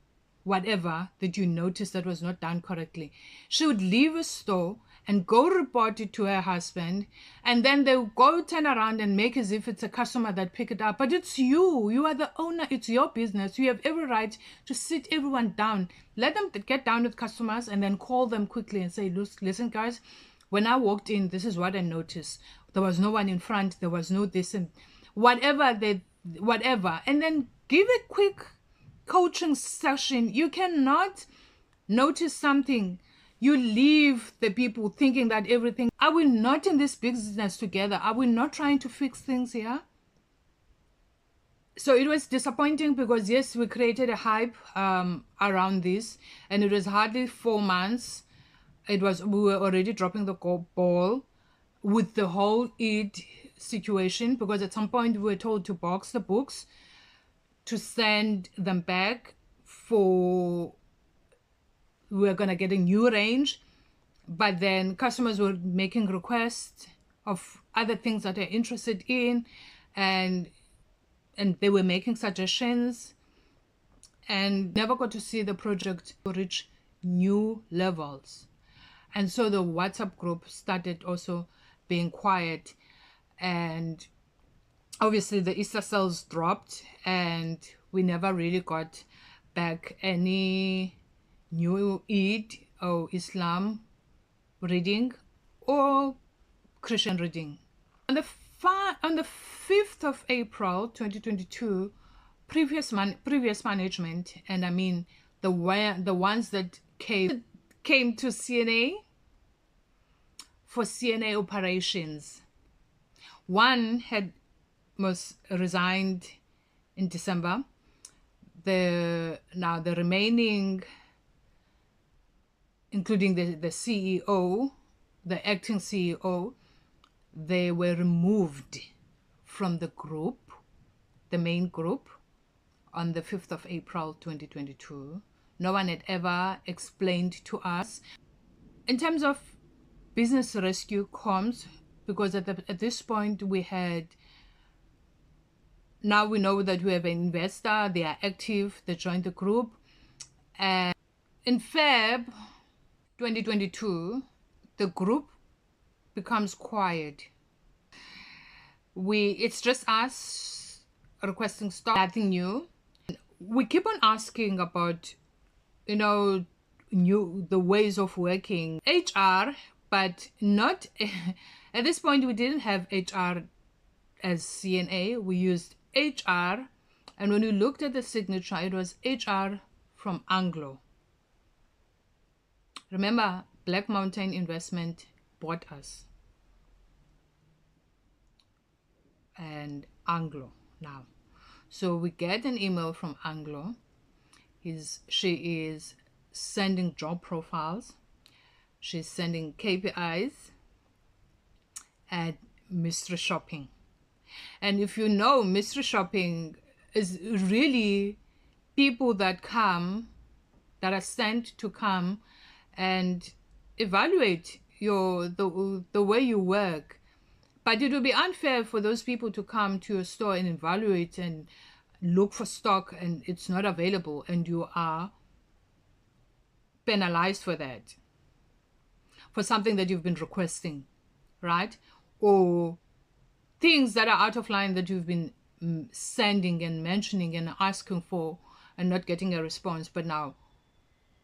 whatever that you noticed that was not done correctly. She would leave a store and go report it to her husband, and then they'll go turn around and make as if it's a customer that picked it up. But it's you. You are the owner. It's your business. You have every right to sit everyone down. Let them get down with customers and then call them quickly and say, listen, guys, when I walked in, this is what I noticed. There was no one in front. There was no this and whatever. And then give a quick coaching session. You cannot notice something, you leave the people thinking that everything, are we not in this business together? Are we not trying to fix things here? So it was disappointing because yes, we created a hype around this, and it was hardly 4 months. We were already dropping the ball with the whole EAT situation, because at some point we were told to box the books, to send them back we're going to get a new range. But then customers were making requests of other things that they're interested in, and they were making suggestions, and never got to see the project reach new levels. And so the WhatsApp group started also being quiet, and obviously the Easter sales dropped, and we never really got back any new Eid or Islam reading or Christian reading. On the 5th of April 2022, previous management, and I mean the ones that came to CNA for CNA operations. One was resigned in December. The remaining, including the CEO, the acting CEO, they were removed from the group, the main group, on the 5th of April 2022. No one had ever explained to us in terms of business rescue comms, because at this point now we know that we have an investor, they are active, they joined the group. And in Feb 2022, the group becomes quiet. It's just us requesting stock, nothing new. We keep on asking about, the ways of working HR, but not at this point we didn't have HR as CNA. We used HR, and when we looked at the signature, it was HR from Anglo. Remember, Black Mountain Investment bought us, and Anglo now. So we get an email from Anglo. She is sending job profiles. She's sending KPIs and mystery shopping. And if you know, mystery shopping is really people that are sent to come and evaluate the way you work. But it would be unfair for those people to come to your store and evaluate and look for stock, and it's not available, and you are penalized for that, for something that you've been requesting. right? Or things that are out of line that you've been sending and mentioning and asking for and not getting a response. But now,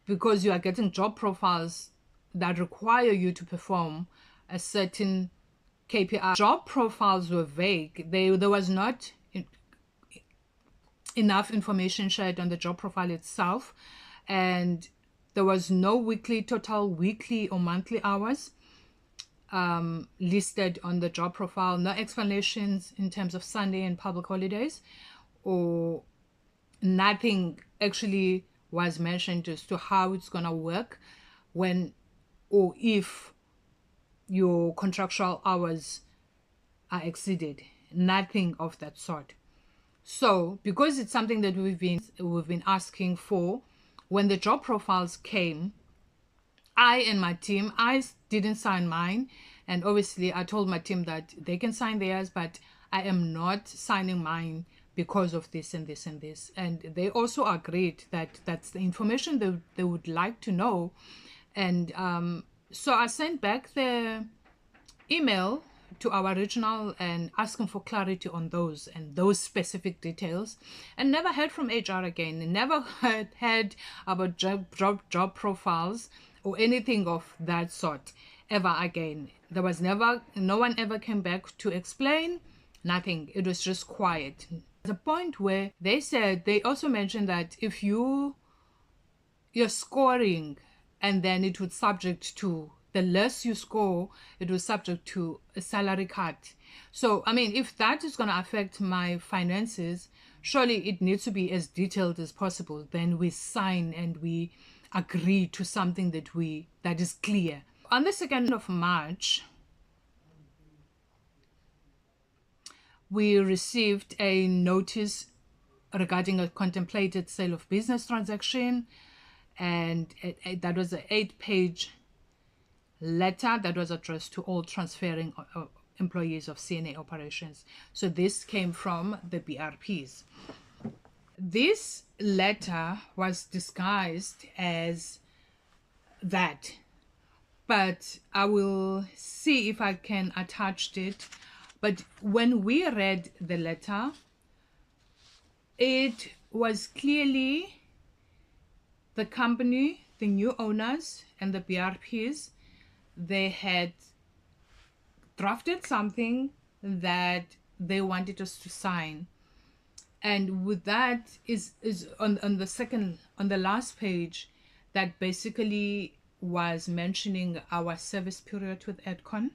because you are getting job profiles that require you to perform a certain KPI, job profiles were vague. There was not enough information shared on the job profile itself, and there was no total weekly or monthly hours listed on the job profile, no explanations in terms of Sunday and public holidays, or nothing actually was mentioned as to how it's going to work when or if your contractual hours are exceeded. Nothing of that sort. So because it's something that we've been asking for, when the job profiles came, I and my team, I didn't sign mine, and obviously I told my team that they can sign theirs, but I am not signing mine because of this and this and this. And they also agreed that that's the information they would like to know. And so I sent back the email to our regional and asking for clarity on those and those specific details, and never heard from HR again. Never heard about job profiles or anything of that sort ever again. There was no one ever came back to explain, nothing. It was just quiet. At a point where they also mentioned that if you're scoring, and then it would subject to, the less you score, it was subject to a salary cut. So, I mean, if that is going to affect my finances, surely it needs to be as detailed as possible. Then we sign and we agree to something that is clear. On the 2nd of March, we received a notice regarding a contemplated sale of business transaction, and that was an 8-page letter that was addressed to all transferring employees of CNA operations. So this came from the BRPs. This letter was disguised as that, but I will see if I can attach it. But when we read the letter, it was clearly the company, the new owners, and the BRPs, they had drafted something that they wanted us to sign. And with that is on the last page, that basically was mentioning our service period with EdCon,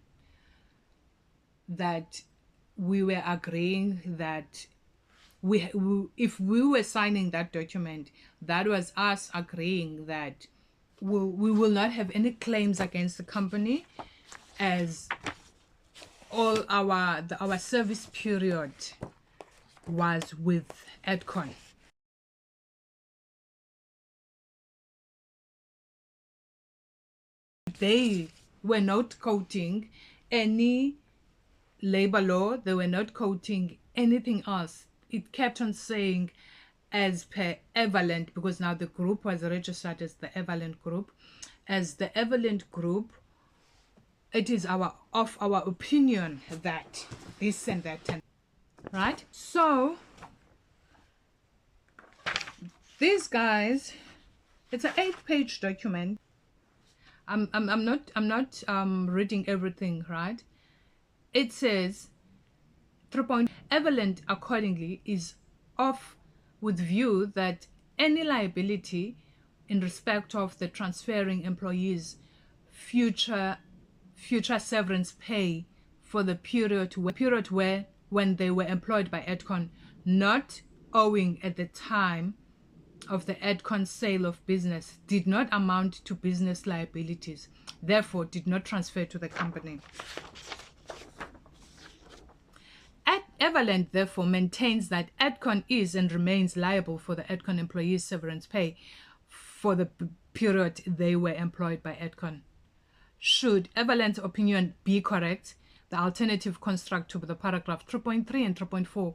that we were agreeing that if we were signing that document, that was us agreeing that we will not have any claims against the company, as all our service period was with EdCon. They were not quoting any labor law. They were not quoting anything else. It kept on saying as per Evalent, because now the group was registered as the Evalent Group. As the Evalent Group, it is our opinion that this and that, and right. So these guys, it's an 8-page document. I'm not reading everything, right? It says 3. Evalent accordingly is off with view that any liability in respect of the transferring employees' future severance pay for the period where when they were employed by EdCon, not owing at the time of the EdCon sale of business, did not amount to business liabilities, therefore did not transfer to the company. Evalent therefore maintains that EdCon is and remains liable for the EdCon employees' severance pay for the period they were employed by EdCon. Should Evalent's opinion be correct, the alternative construct to the paragraph 3.3 and 3.4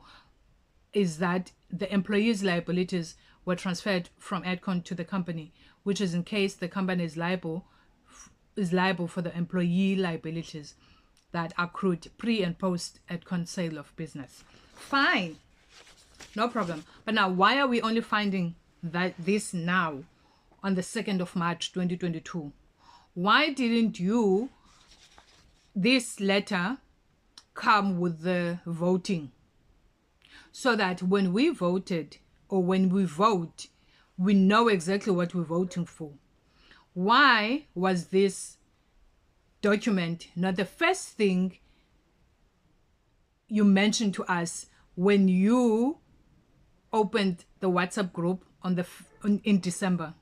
is that the employees' liabilities were transferred from EdCon to the company, which is in case the company is liable for the employee liabilities. that accrued pre and post Edcon sale of business. Fine, no problem. But now, why are we only finding this now on the 2nd of March 2022? Why didn't this letter come with the voting, so that when we voted, or when we vote, we know exactly what we're voting for? Why was this document not the first thing you mentioned to us when you opened the WhatsApp group in December?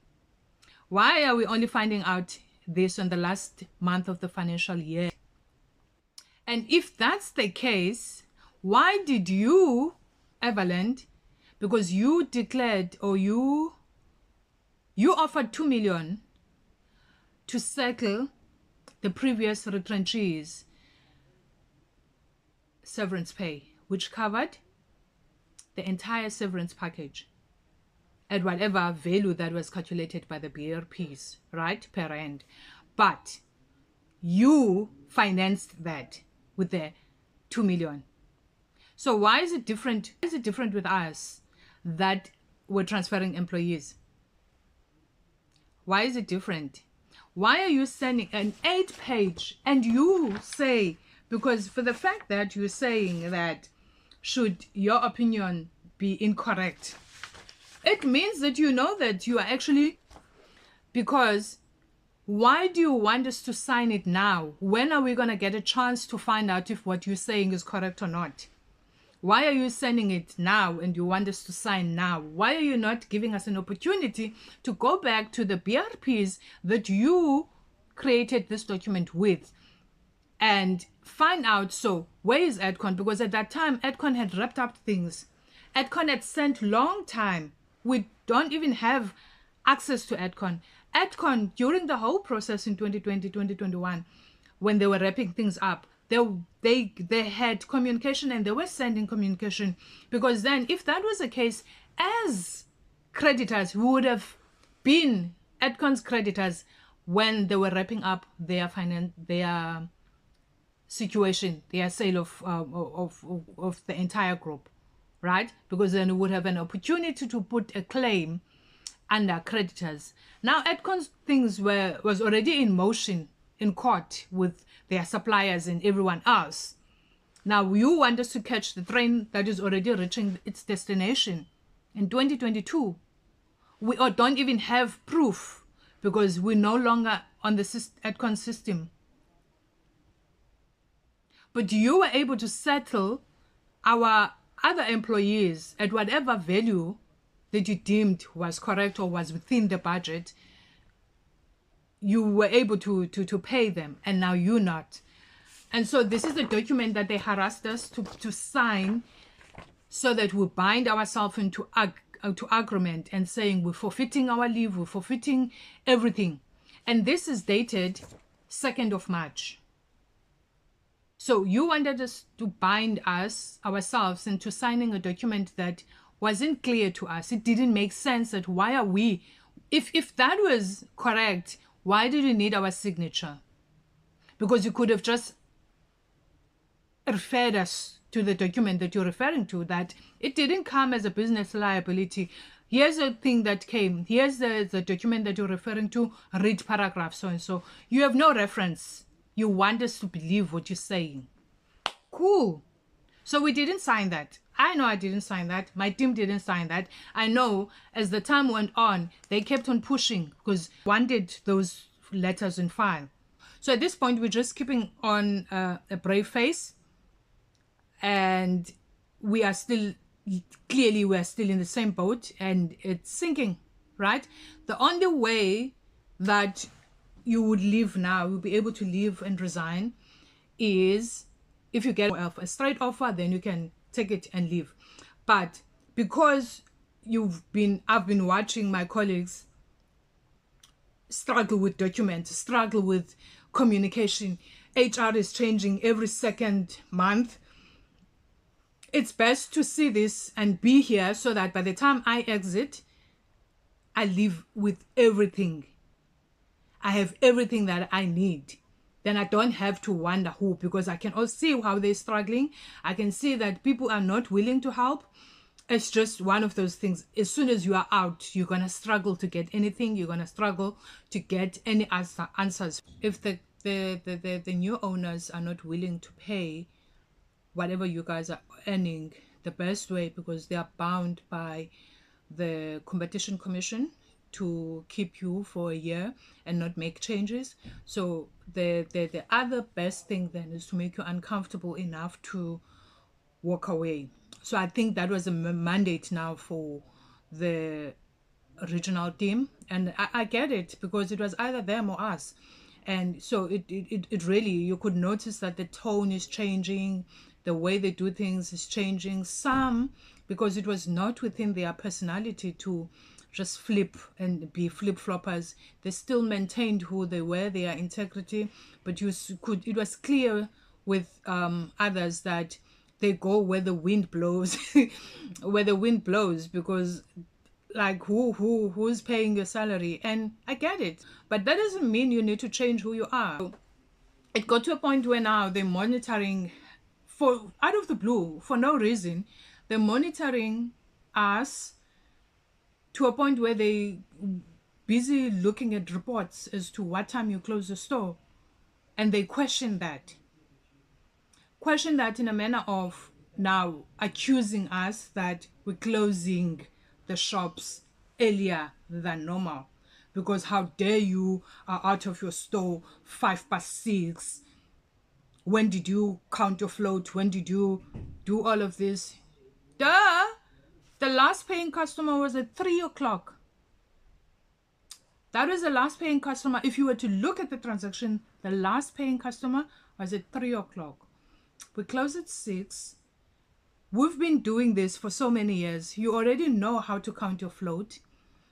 Why are we only finding out this on the last month of the financial year? And if that's the case, why did you, Everland, because you declared, or you offered 2 million to settle the previous retrenchees' severance pay, which covered the entire severance package at whatever value that was calculated by the BRPs, right, per end. But you financed that with the 2 million. So why is it different? Why is it different with us that we're transferring employees? Why is it different? Why are you sending an 8-page, and you say, because for the fact that you're saying that should your opinion be incorrect, it means that you know that you are actually, because why do you want us to sign it now? When are we going to get a chance to find out if what you're saying is correct or not? Why are you sending it now and you want us to sign now? Why are you not giving us an opportunity to go back to the BRPs that you created this document with and find out, so where is Edcon? Because at that time, Edcon had wrapped up things. Edcon had sent long time. We don't even have access to Edcon. Edcon, during the whole process in 2020, 2021, when they were wrapping things up, they had communication, and they were sending communication, because then if that was the case, as creditors, we would have been Edcon's creditors when they were wrapping up their situation, their sale of the entire group, right? Because then we would have an opportunity to put a claim under creditors. Now Edcon's things was already in motion in court with their suppliers and everyone else. Now you want us to catch the train that is already reaching its destination in 2022. We don't even have proof, because we're no longer on the Edcon system. But you were able to settle our other employees at whatever value that you deemed was correct or was within the budget. You were able to pay them, and now you're not. And so this is the document that they harassed us to sign, so that we bind ourselves into agreement and saying we're forfeiting our leave, we're forfeiting everything. And this is dated 2nd of March. So you wanted us to bind ourselves into signing a document that wasn't clear to us. It didn't make sense that why are we, if that was correct, why did you need our signature? Because you could have just referred us to the document that you're referring to, that it didn't come as a business liability. Here's a thing that came. Here's the document that you're referring to. Read paragraph so and so. You have no reference. You want us to believe what you're saying. Cool. So we didn't sign that. I know I didn't sign that. My team didn't sign that. I know as the time went on, they kept on pushing because wanted those letters in file. So at this point, we're just keeping on a brave face. And we are still, clearly we're still in the same boat, and it's sinking, right? The only way that you would leave now, you'll be able to leave and resign, is if you get a straight offer, then you can take it and leave. But because I've been watching my colleagues struggle with documents, struggle with communication. HR is changing every second month. It's best to see this and be here so that by the time I exit, I leave with everything. I have everything that I need then I don't have to wonder who, because I can also see how they're struggling. I can see that people are not willing to help. It's just one of those things. As soon as you are out, you're going to struggle to get anything. You're going to struggle to get any answers. If the new owners are not willing to pay whatever you guys are earning the best way, because they are bound by the Competition Commission to keep you for a year and not make changes. So the other best thing then is to make you uncomfortable enough to walk away. So I think that was a mandate now for the regional team, and I get it, because it was either them or us. And so it really, you could notice that the tone is changing, the way they do things is changing. Some, because it was not within their personality to just flip and be flip-floppers, they still maintained who they were, their integrity. But it was clear with others that they go where the wind blows. Where the wind blows, because like who's paying your salary? And I get it, but that doesn't mean you need to change who you are. It got to a point where now they're monitoring, for out of the blue, for no reason. They're monitoring us to a point where they busy looking at reports as to what time you close the store, and they question that in a manner of now accusing us that we're closing the shops earlier than normal, because how dare you are out of your store 6:05. When did you count your float? When did you do all of this? Duh! The last paying customer was at 3:00. That was the last paying customer. If you were to look at the transaction, the last paying customer was at 3:00. We close at 6. We've been doing this for so many years. You already know how to count your float.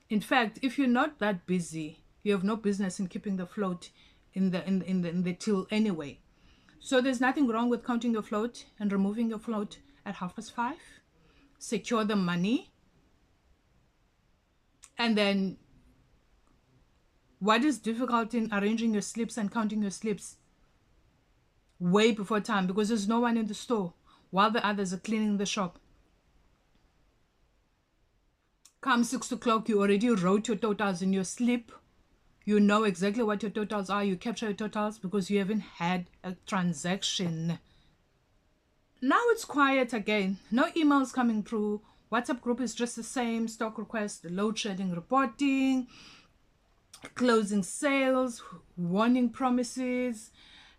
In fact, if you're not that busy, you have no business in keeping the float in the till anyway. So there's nothing wrong with counting your float and removing your float at 5:30. Secure the money. And then what is difficult in arranging your slips and counting your slips way before time, because there's no one in the store while the others are cleaning the shop? Come 6:00, you already wrote your totals in your slip. You know exactly what your totals are. You capture your totals because you haven't had a transaction. Now it's quiet again. No emails coming through. WhatsApp group is just the same. Stock request, load shedding reporting, closing sales, warning promises.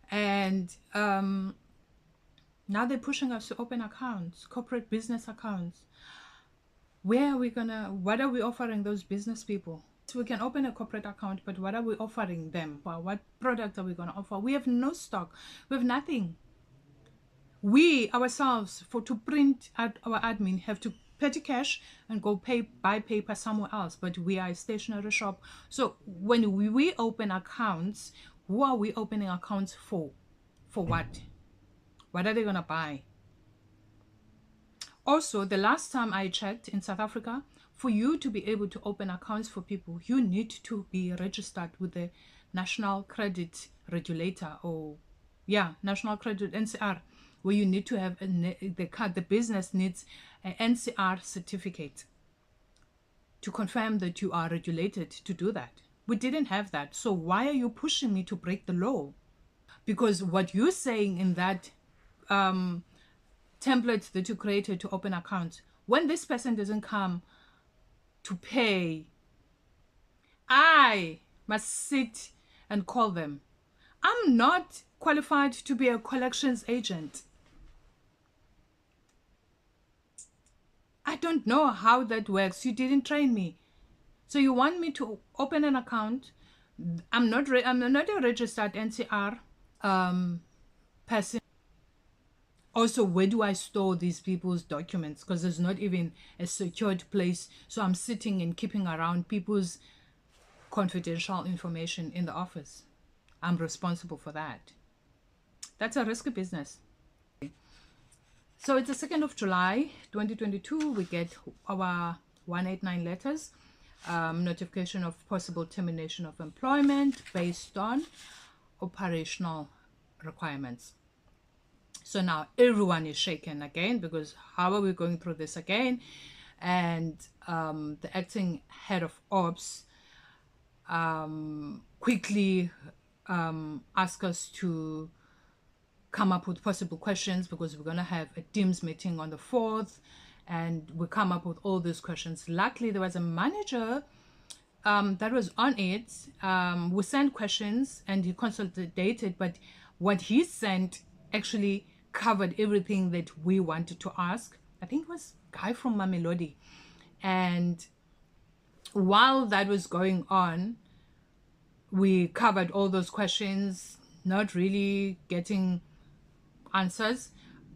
And now they're pushing us to open accounts, corporate business accounts. What are we offering those business people? So we can open a corporate account, but what are we offering them? What product are we going to offer? We have no stock. We have nothing. We ourselves, to print out our admin, have to petty cash and go buy paper somewhere else. But we are a stationery shop. So when we open accounts, who are we opening accounts for? For what? What are they going to buy? Also, the last time I checked in South Africa, for you to be able to open accounts for people, you need to be registered with the National Credit Regulator, National Credit, NCR, where you need to have the business needs an NCR certificate to confirm that you are regulated to do that. We didn't have that. So why are you pushing me to break the law? Because what you're saying in that template that you created to open accounts, when this person doesn't come to pay, I must sit and call them. I'm not qualified to be a collections agent. I don't know how that works. You didn't train me. So you want me to open an account? I'm not a registered NCR person. Also, where do I store these people's documents? Because there's not even a secured place. So I'm sitting and keeping around people's confidential information in the office. I'm responsible for that. That's a risky business. So it's the 2nd of July, 2022. We get our 189 letters, notification of possible termination of employment based on operational requirements. So now everyone is shaken again, because how are we going through this again? And the acting head of ops quickly asked us to come up with possible questions, because we're going to have a Teams meeting on the 4th, and we come up with all these questions. Luckily, there was a manager that was on it. We sent questions and he consolidated, but what he sent actually covered everything that we wanted to ask. I think it was a guy from Mamelodi. And while that was going on, we covered all those questions, not really getting answers,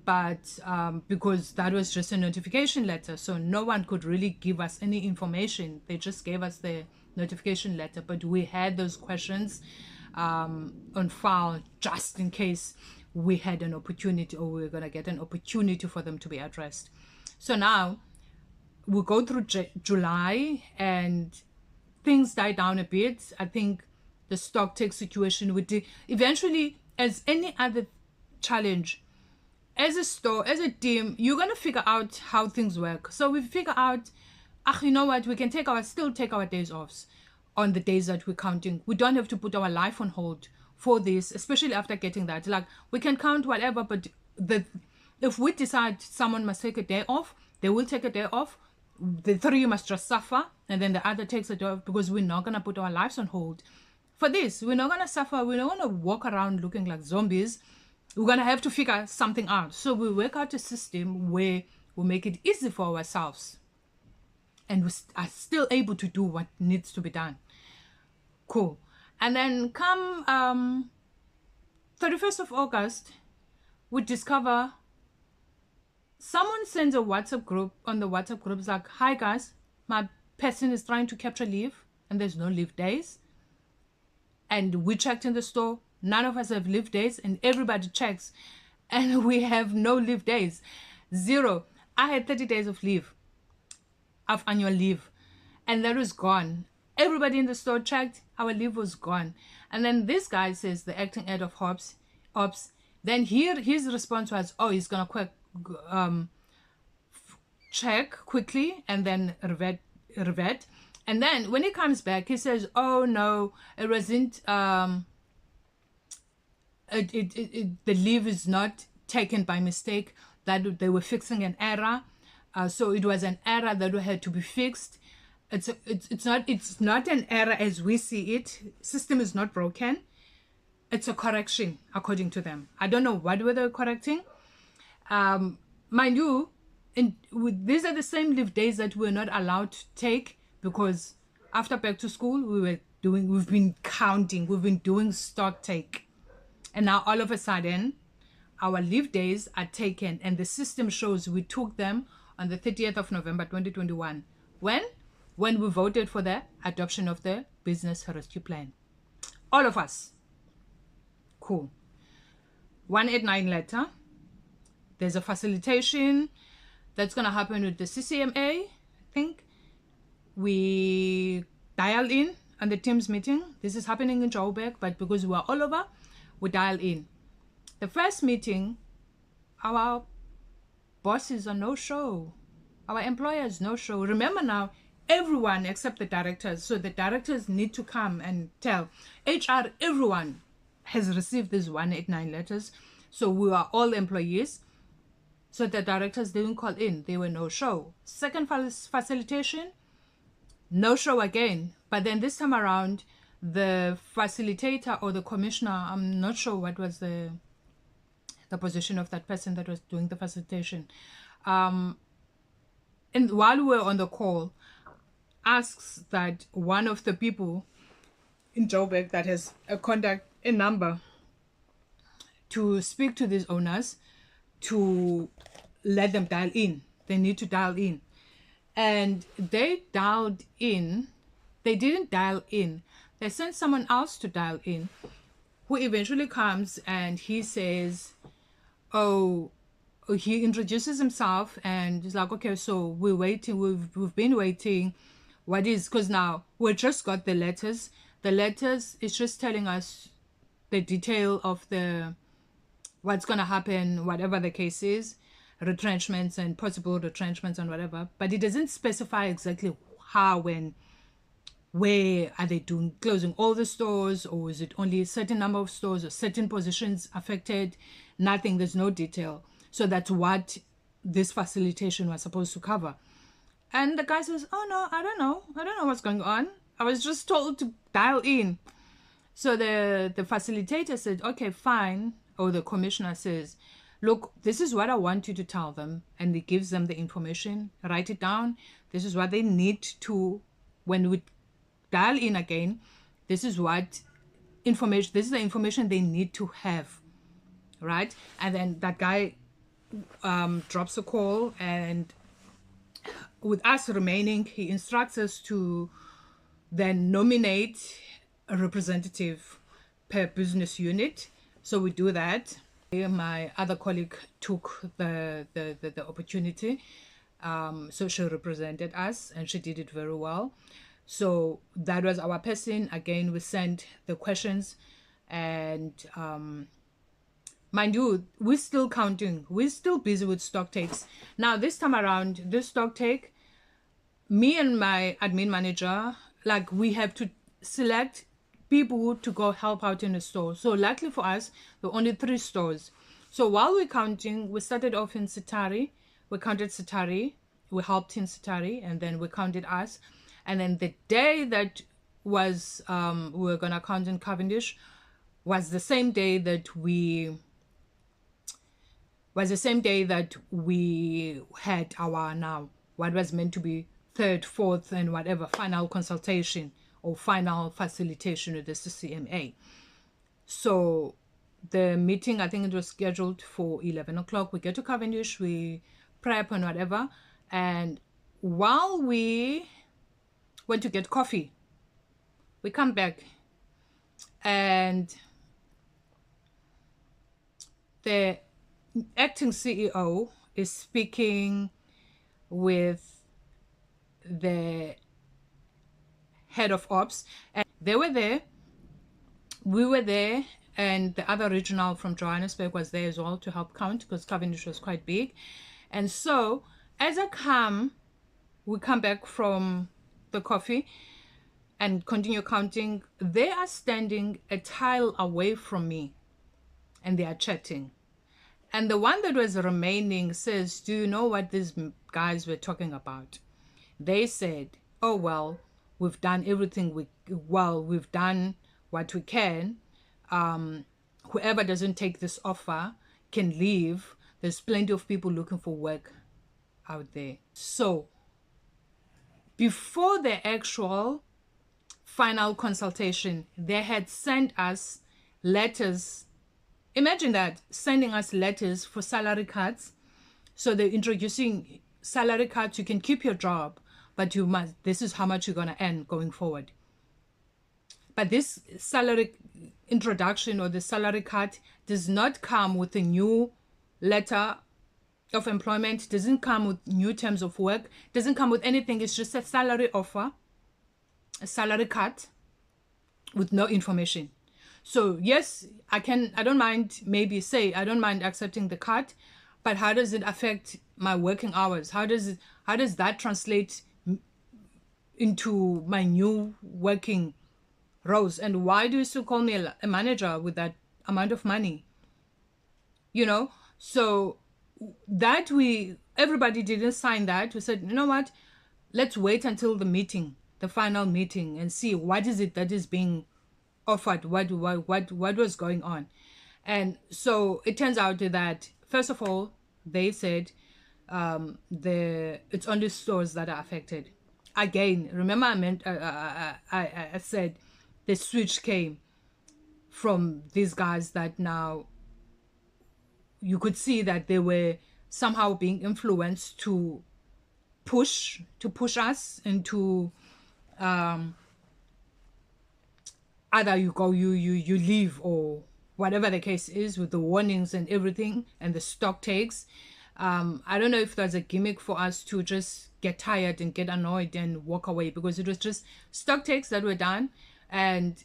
but because that was just a notification letter, so no one could really give us any information. They just gave us the notification letter, but we had those questions on file just in case we had an opportunity, or we were going to get an opportunity for them to be addressed. So now we'll go through July, and things die down a bit. I think the stock take situation would eventually, as any other challenge, as a store, as a team, you're going to figure out how things work. So we figure out, you know what, we can still take our days off on the days that we're counting. We don't have to put our life on hold for this, especially after getting that. Like, we can count whatever, but if we decide someone must take a day off, they will take a day off. The 3 must just suffer, and then the other takes a day off, because we're not going to put our lives on hold for this. We're not going to suffer. We're not going to walk around looking like zombies. We're going to have to figure something out. So we work out a system where we make it easy for ourselves, and we are still able to do what needs to be done. Cool. And then come 31st of August, we discover someone sends a WhatsApp group. On the WhatsApp group, it's like, hi guys, my person is trying to capture leave, and there's no leave days. And we checked in the store, none of us have leave days, and everybody checks, and we have no leave days. 0. I had 30 days of leave, of annual leave, and that was gone. Everybody in the store checked, our leave was gone. And then this guy says, the acting head of ops, then here his response was, oh, he's gonna check quickly and then revert. And then when he comes back, he says, oh no, it wasn't the leave is not taken by mistake, that they were fixing an error. So it was an error that had to be fixed. It's not an error as we see it. System is not broken. It's a correction according to them. I don't know what were they correcting. Mind you, these are the same leave days that we're not allowed to take, because after back to school we've been counting, we've been doing stock take, and now all of a sudden our leave days are taken, and the system shows we took them on the 30th of November 2021. When we voted for the adoption of the business rescue plan, all of us. Cool. 189 letter. There's a facilitation that's going to happen with the CCMA. I think we dial in on the Teams meeting. This is happening in Joburg, but because we're all over, we dial in. The first meeting, our bosses are no show. Our employers no show. Remember now, everyone except the directors. So the directors need to come and tell HR, everyone has received these 189 letters. So we are all employees. So the directors didn't call in. They were no show. Second facilitation, no show again. But then this time around, the facilitator or the commissioner, I'm not sure what was the position of that person that was doing the facilitation. And while we were on the call, asks that one of the people in Joburg that has a number to speak to these owners to let them dial in. They need to dial in. And they dialed in. They didn't dial in. They sent someone else to dial in, who eventually comes and he says, he introduces himself and he's like, okay, so we're waiting. We've been waiting. What is, because now we just got the letters. The letters is just telling us the detail of what's going to happen, whatever the case is, retrenchments and possible retrenchments and whatever, but it doesn't specify exactly how and where are they doing, closing all the stores, or is it only a certain number of stores or certain positions affected? Nothing, there's no detail. So that's what this facilitation was supposed to cover. And the guy says, oh no, I don't know what's going on. I was just told to dial in. So the facilitator said, okay, fine. Or the commissioner says, look, this is what I want you to tell them. And he gives them the information, write it down. This is what they need to, when we dial in again, this is what information, this is the information they need to have, right? And then that guy drops a call, and with us remaining, he instructs us to then nominate a representative per business unit. So we do that. My other colleague took the opportunity, so she represented us, and she did it very well. So that was our person. Again, we sent the questions, and mind you, we're still counting. We're still busy with stock takes. Now, this time around, this stock take, me and my admin manager, like, we have to select people to go help out in the store. So luckily for us, there were only 3 stores. So while we're counting, we started off in Sitari. We counted Sitari. We helped in Sitari, and then we counted us. And then the day that was we were gonna count in Cavendish was the same day that we had our, now what was meant to be 3rd, 4th, and whatever final consultation or final facilitation with the CCMA. So the meeting, I think it was scheduled for 11 o'clock. We get to Cavendish, we prep and whatever, and while we went to get coffee, we come back, and the acting CEO is speaking with the head of ops, and they were there, we were there, and the other regional from Johannesburg was there as well to help count, because Cavendish was quite big. And so as we come back from the coffee and continue counting, they are standing a tile away from me, and they are chatting. And the one that was remaining says, do you know what these guys were talking about? They said, oh, well, we've done everything we've done what we can. Whoever doesn't take this offer can leave. There's plenty of people looking for work out there. So before the actual final consultation, they had sent us letters. Imagine that, sending us letters for salary cuts. So they're introducing salary cuts. You can keep your job, but this is how much you're going to earn going forward. But this salary introduction or the salary cut does not come with a new letter of employment, doesn't come with new terms of work, doesn't come with anything. It's just a salary offer, a salary cut with no information. So yes, I don't mind, I don't mind accepting the cut, but how does it affect my working hours? How does that translate into my new working roles? And why do you still call me a manager with that amount of money? You know, so that everybody didn't sign that. We said, you know what, let's wait until the meeting, the final meeting, and see what is it that is being offered, what was going on. And so it turns out that, first of all, they said it's only stores that are affected. Again, remember I said the switch came from these guys that now you could see that they were somehow being influenced to push us into either you leave, or whatever the case is, with the warnings and everything and the stock takes. I don't know if there's a gimmick for us to just get tired and get annoyed and walk away, because it was just stock takes that were done, and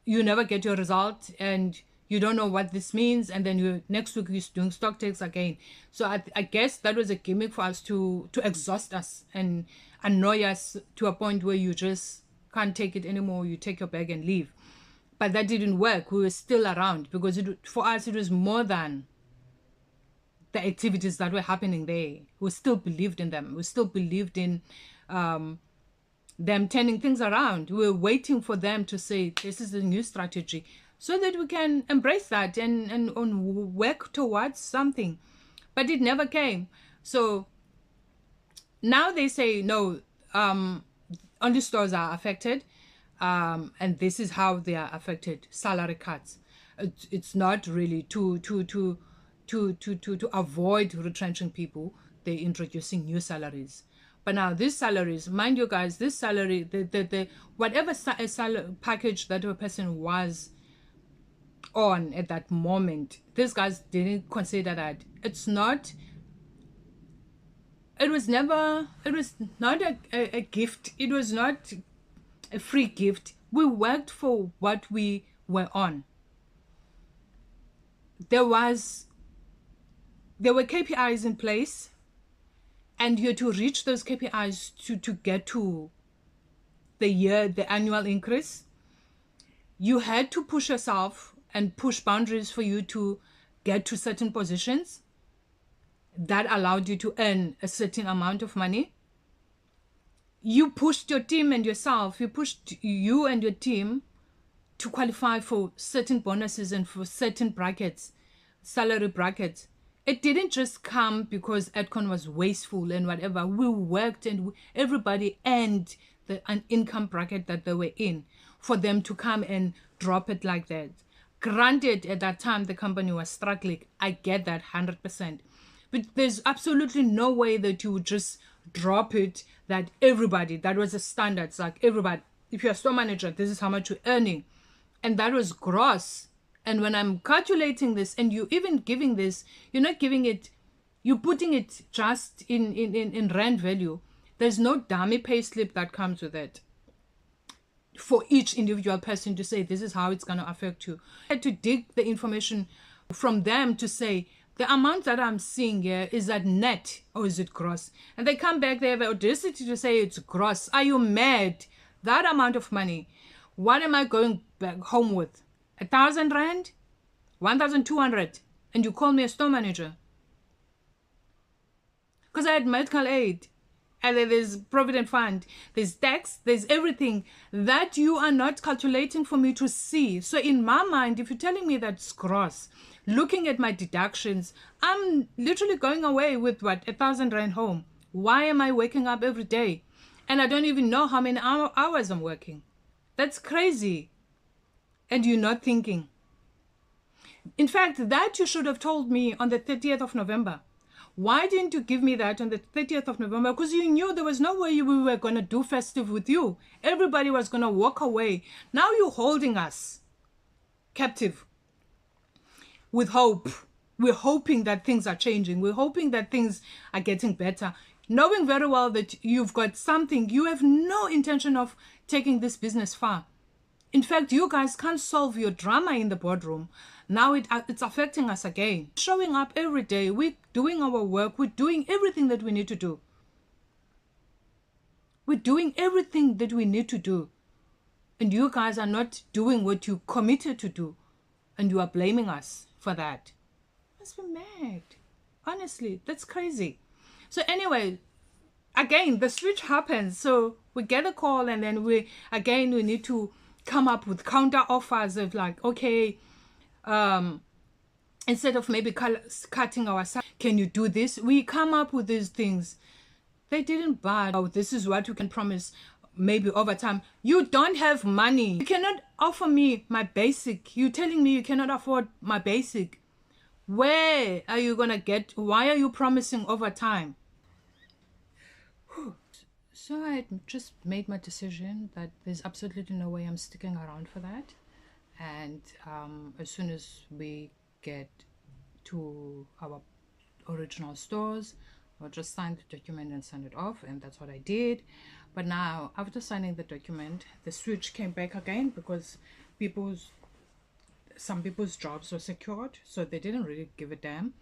you never get your result and you don't know what this means, and then you next week you're doing stock takes again. So I guess that was a gimmick for us to exhaust us and annoy us to a point where you just can't take it anymore. You take your bag and leave. But that didn't work. We were still around because for us it was more than the activities that were happening there. We still believed in them. We still believed in them turning things around. We were waiting for them to say, this is a new strategy, so that we can embrace that and work towards something. But it never came. So now they say, no, only stores are affected. And this is how they are affected. Salary cuts. It's not really to avoid retrenching people. They're introducing new salaries. But now these salaries, mind you guys, this salary, the whatever salary package that a person was on at that moment, these guys didn't consider that. It was not a gift. It was not a free gift. We worked for what we were on. There were KPIs in place, and you had to reach those KPIs to get to the annual increase. You had to push yourself and push boundaries for you to get to certain positions that allowed you to earn a certain amount of money. You pushed your team and yourself, you and your team to qualify for certain bonuses and for certain brackets, salary brackets. It didn't just come because Edcon was wasteful and whatever. We worked and everybody earned an income bracket that they were in for them to come and drop it like that. Granted, at that time, the company was struggling. I get that 100%. But there's absolutely no way that you would just drop it, that everybody, that was the standards, like everybody, if you're a store manager, this is how much you're earning. And that was gross. And when I'm calculating this, and you even giving this, you're not giving it, you're putting it just in rand value. There's no dummy pay slip that comes with it for each individual person to say, this is how it's going to affect you. I had to dig the information from them to say, the amount that I'm seeing here, is that net or is it gross? And they come back, they have the audacity to say it's gross. Are you mad? That amount of money, what am I going back home with? 1,000 rand? 1,200? And you call me a store manager? Because I had medical aid. And then there's provident fund, there's tax, there's everything that you are not calculating for me to see. So in my mind, if you're telling me that's gross, looking at my deductions, I'm literally going away with what, 1,000 rand home. Why am I waking up every day? And I don't even know how many hours I'm working. That's crazy. And you're not thinking. In fact, that you should have told me on the 30th of November. Why didn't you give me that on the 30th of November? Because you knew there was no way we were going to do festive with you. Everybody was going to walk away. Now you're holding us captive with hope. We're hoping that things are changing. We're hoping that things are getting better. Knowing very well that you've got something, you have no intention of taking this business far. In fact, you guys can't solve your drama in the boardroom. Now it's affecting us again. Showing up every day, we're doing our work, we're doing everything that we need to do. We're doing everything that we need to do. And you guys are not doing what you committed to do. And you are blaming us for that. Must be mad. Honestly, that's crazy. So anyway, again, the switch happens. So we get a call and then we need to come up with counter offers of like, okay, instead of maybe cutting our salary, can you do this? We come up with these things. They didn't buy. Oh, this is what you can promise maybe over time. You don't have money. You cannot offer me my basic. You're telling me you cannot afford my basic. Where are you going to get? Why are you promising over time? So I just made my decision that there's absolutely no way I'm sticking around for that. And as soon as we get to our original stores, I'll just sign the document and send it off. And that's what I did. But now, after signing the document, the switch came back again because some people's jobs were secured, so they didn't really give a damn.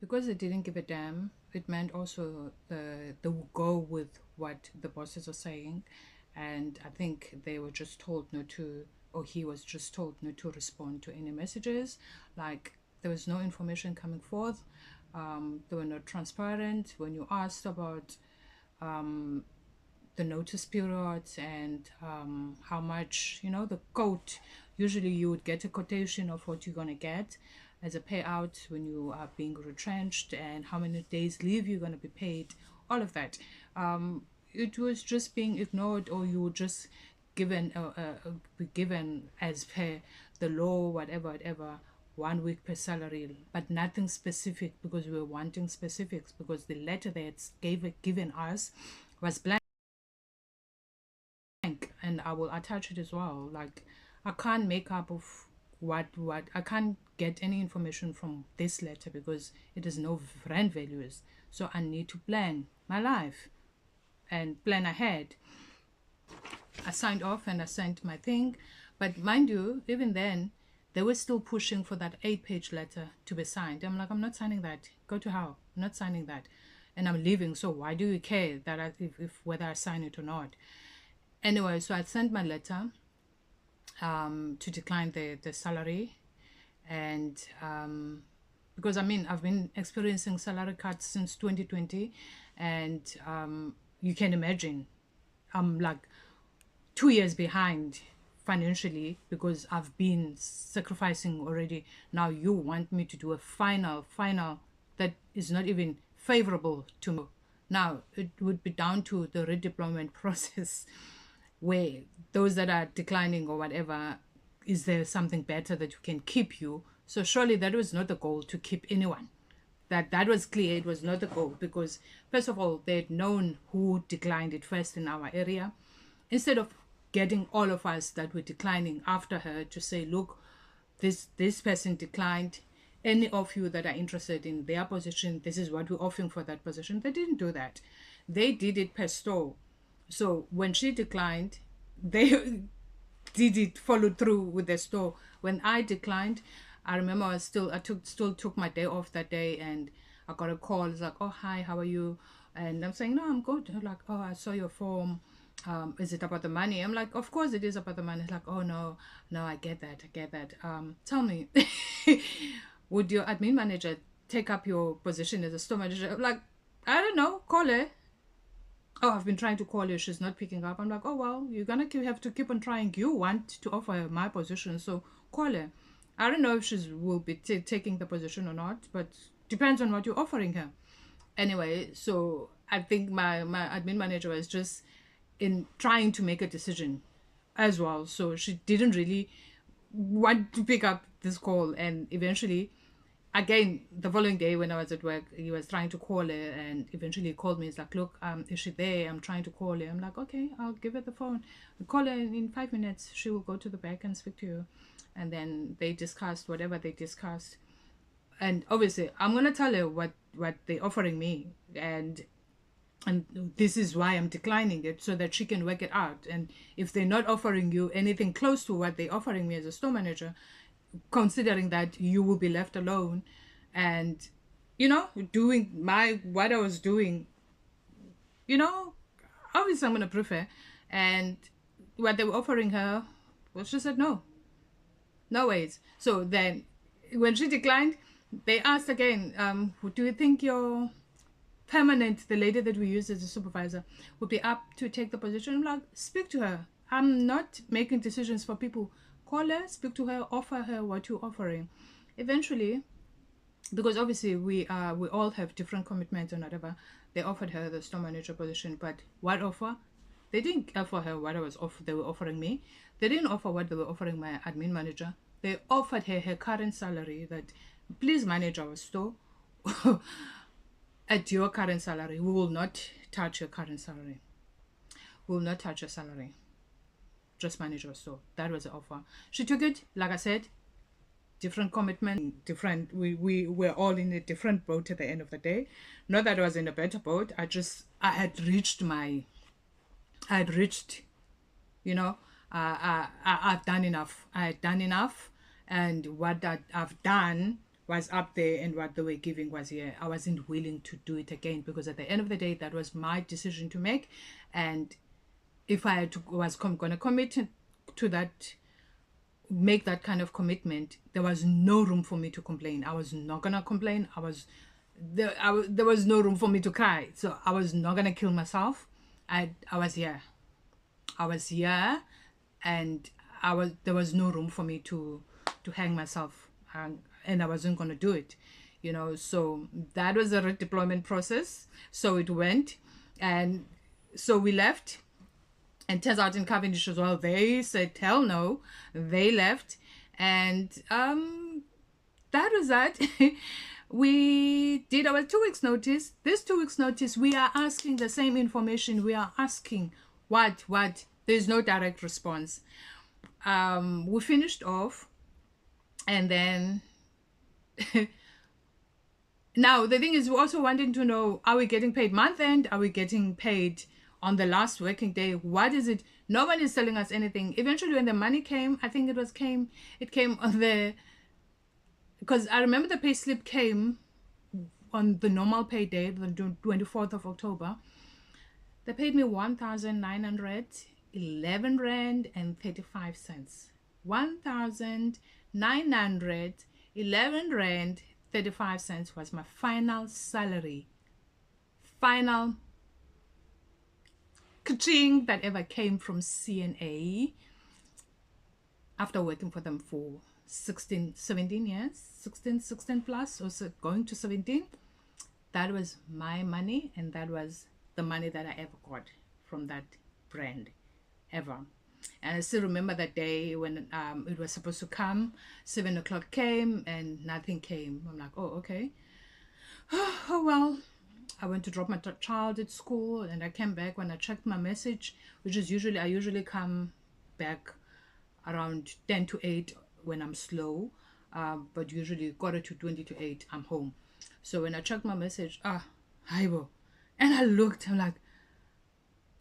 Because they didn't give a damn, it meant also they would go with what the bosses are saying, and I think they were just told not to, or he was just told not to respond to any messages. Like, there was no information coming forth. They were not transparent when you asked about the notice periods and how much, the quote. Usually you would get a quotation of what you're going to get as a payout when you are being retrenched, and how many days leave you're going to be paid, all of that. It was just being ignored, or you were just given given as per the law, whatever 1 week per salary, but nothing specific, because we were wanting specifics, because the letter they had given us was blank. And I will attach it as well. Like, I can't make up of what I can't get any information from this letter, because it has no rand values. So I need to plan my life and plan ahead. I signed off and I sent my thing, but mind you, even then they were still pushing for that 8-page letter to be signed. I'm like, I'm not signing that. Go to hell. I'm not signing that, and I'm leaving. So why do you care that if whether I sign it or not? Anyway, so I sent my letter to decline the salary, and because I've been experiencing salary cuts since 2020, and you can imagine I'm like 2 years behind financially, because I've been sacrificing already. Now you want me to do a final that is not even favorable to me. Now it would be down to the redeployment process, where those that are declining or whatever, is there something better that can keep you? So surely that was not the goal, to keep anyone. That was clear. It was not the goal, because first of all, they had known who declined it first in our area. Instead of getting all of us that were declining after her to say, look, this person declined, any of you that are interested in their position, this is what we're offering for that position. They didn't do that. They did it per store. So when she declined, they did it, followed through with the store. When I declined, I remember I still took my day off that day, and I got a call. It's like, oh, hi, how are you? And I'm saying, no, I'm good. They're like, oh, I saw your form. Is it about the money? I'm like, of course it is about the money. It's like, oh, no, I get that. Tell me, would your admin manager take up your position as a store manager? I'm like, I don't know, call her. Oh, I've been trying to call her, she's not picking up. I'm like, oh, well, you're gonna have to keep on trying. You want to offer her my position, so call her. I don't know if she will be taking the position or not, but depends on what you're offering her. Anyway, so I think my admin manager was just in trying to make a decision as well, so she didn't really want to pick up this call. And eventually, again, the following day when I was at work, he was trying to call her, and eventually he called me. He's like, look, is she there? I'm trying to call her. I'm like, okay, I'll give her the phone. I'll call her in 5 minutes. She will go to the back and speak to you. And then they discussed whatever they discussed. And obviously, I'm going to tell her what they're offering me. And this is why I'm declining it, so that she can work it out. And if they're not offering you anything close to what they're offering me as a store manager, considering that you will be left alone, and doing what I was doing, obviously I'm going to prefer. And what they were offering her, well, she said no ways. So then when she declined, they asked again, do you think your permanent, the lady that we use as a supervisor, would be up to take the position? I'm like, speak to her. I'm not making decisions for people. Call her, speak to her, offer her what you're offering. Eventually, because obviously we all have different commitments and whatever, they offered her the store manager position. But what offer? They didn't offer her what they were offering me. They didn't offer what they were offering my admin manager. They offered her her current salary, that please manage our store at your current salary. We will not touch your current salary. We will not touch your salary. Just manage your store. That was the offer. She took it. Like I said, different commitment, different. We were all in a different boat at the end of the day. Not that I was in a better boat. I had reached I've done enough. I had done enough, and what I've done was up there, and what they were giving was here. I wasn't willing to do it again, because at the end of the day, that was my decision to make. And if I was going to commit to that, make that kind of commitment, there was no room for me to complain. I was not going to complain. There was no room for me to cry. So I was not going to kill myself. I was here. I was here, and there was no room for me to hang myself, and I wasn't going to do it, so that was a redeployment process. So it went, and so we left, and turns out in Cavendish as well, they said hell no, they left, and that was that. We did our 2 weeks notice. This 2 weeks notice, we are asking the same information. We are asking what there's no direct response. We finished off, and then now the thing is, we're also wanting to know, are we getting paid month end? Are we getting paid on the last working day? What is it? No one is telling us anything. Eventually, when the money came, I think it came on the, because I remember the pay slip came on the normal pay day, the 24th of October. They paid me 1,911 rand and 35 cents. 1,911 rand 35 cents was my final salary. Final ka-ching that ever came from CNA after working for them for 17 years, 16 plus, or so, going to 17. That was my money, and that was the money that I ever got from that brand, ever. And I still remember that day when it was supposed to come. 7 o'clock came and nothing came. I'm like, oh, okay. Oh, well. I went to drop my child at school, and I came back. When I checked my message, which is I usually come back around 10 to 8 when I'm slow, but usually 7:45 to 8 I'm home. So when I checked my message, hibo, and I looked, I'm like,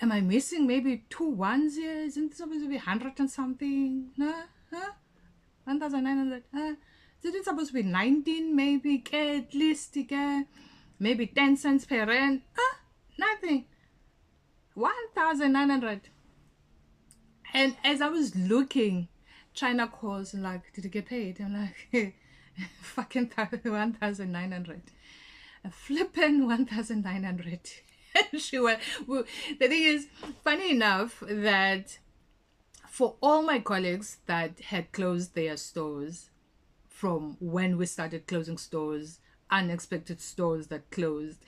am I missing maybe 2 ones here? Isn't it supposed to be 100 and something? Huh? 1,900? Isn't it supposed to be 19 maybe? At least, maybe 10 cents per rand? Nothing. 1,900. And as I was looking, China calls and like, did you get paid? I'm like, fucking 1,900. A flippin' 1,900. She went. The thing is, funny enough, that for all my colleagues that had closed their stores from when we started closing stores, unexpected stores that closed,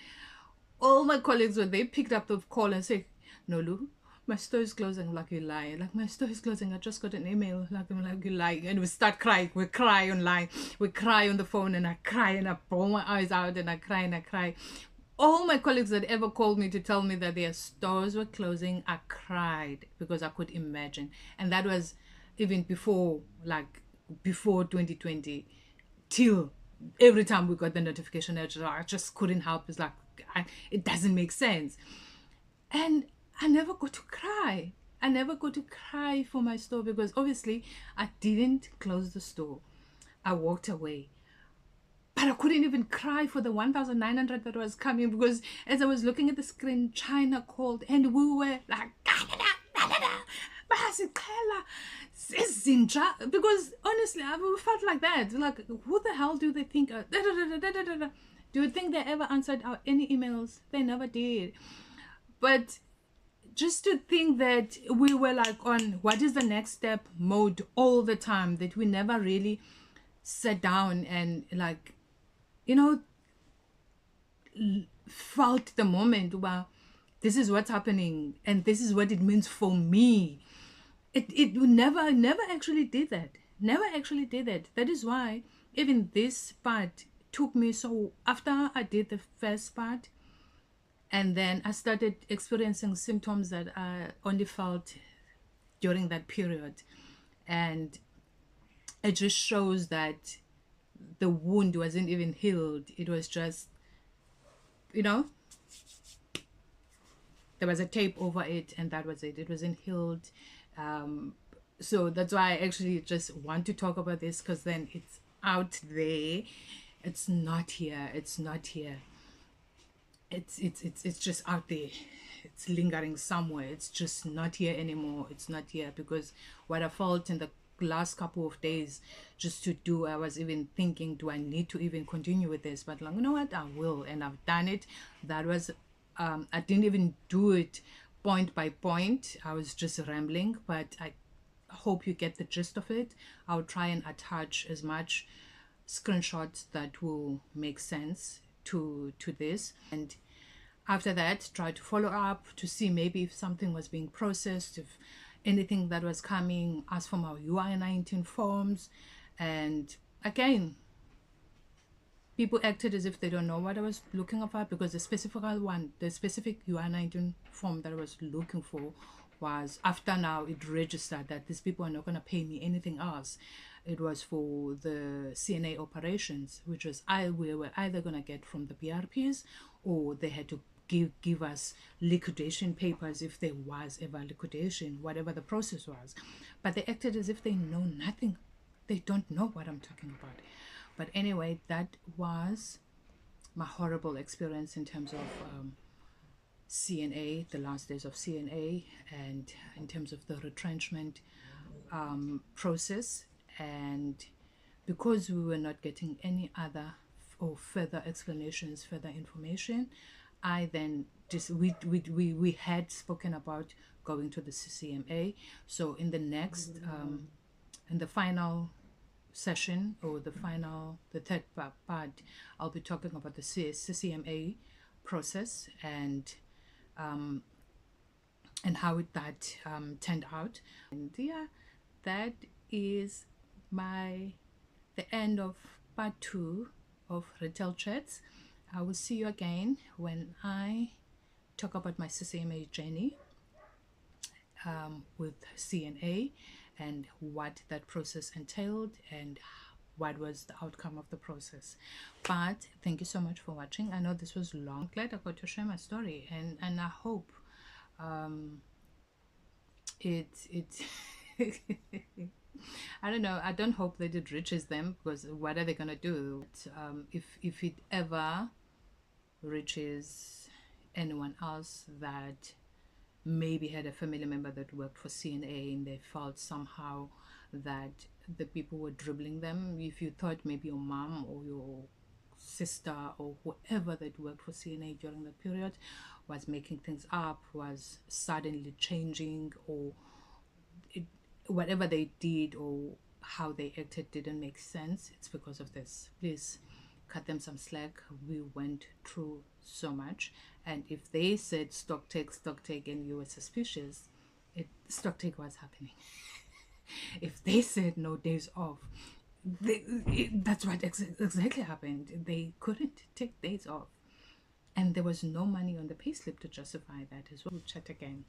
all my colleagues, when they picked up the call and said, Nolu, my store is closing, like, you lie. Like, my store is closing. I just got an email. Like, I'm like, you lie. And we start crying. We cry online. We cry on the phone, and I cry, and I bawl my eyes out, and I cry, and I cry. All my colleagues that ever called me to tell me that their stores were closing, I cried, because I could imagine. And that was even before 2020, till every time we got the notification, I just couldn't help. It's like, it doesn't make sense. And I never got to cry. I never got to cry for my store, because obviously I didn't close the store. I walked away. But I couldn't even cry for the 1,900 that was coming, because as I was looking at the screen, China called, and we were like, because honestly, we felt like that. Like, who the hell do they think? Do you think they ever answered any emails? They never did. But just to think that we were like on what is the next step mode all the time, that we never really sat down and like, felt the moment, well, this is what's happening and this is what it means for me. It never actually did that. Never actually did that. That is why even this part took me so, after I did the first part, and then I started experiencing symptoms that I only felt during that period. And it just shows that the wound wasn't even healed. It was just, there was a tape over it, and that was it. It wasn't healed. So that's why I actually just want to talk about this, because then it's out there. It's not here. It's not here. It's just out there. It's lingering somewhere. It's just not here anymore. It's not here, because what I felt in the last couple of days just to do, I was even thinking, do I need to even continue with this? But like, you know what, I will, and I've done it. That was I didn't even do it point by point. I was just rambling, but I hope you get the gist of it. I'll try and attach as much screenshots that will make sense to this, and after that try to follow up to see maybe if something was being processed, if anything that was coming as from our UI-19 forms. And again, people acted as if they don't know what I was looking for, because the specific UI-19 form that I was looking for was, after now it registered that these people are not going to pay me anything else. It was for the CNA operations, which was we were either going to get from the PRPs, or they had to give us liquidation papers if there was ever liquidation, whatever the process was. But they acted as if they know nothing. They don't know what I'm talking about. But anyway, that was my horrible experience in terms of CNA, the last days of CNA, and in terms of the retrenchment process. And because we were not getting any other or further explanations, further information, I then just we had spoken about going to the CCMA. So in the next in the final session, or the third part, I'll be talking about the CCMA process, and how that turned out. And yeah, that is the end of part 2 of Retail Chats. I will see you again when I talk about my CCMA journey with CNA, and what that process entailed, and what was the outcome of the process. But thank you so much for watching. I know this was long. Glad I got to share my story, and I hope it I don't know, I don't hope that it reaches them, because what are they gonna do? If it ever reaches anyone else that maybe had a family member that worked for CNA, and they felt somehow that the people were dribbling them, if you thought maybe your mom or your sister or whoever that worked for CNA during that period was making things up, was suddenly changing, or whatever they did or how they acted didn't make sense, it's because of this. Please cut them some slack. We went through so much, and if they said stock take, and you were suspicious, stock take was happening. If they said no days off, that's what exactly happened. They couldn't take days off, and there was no money on the payslip to justify that as well. We'll chat again.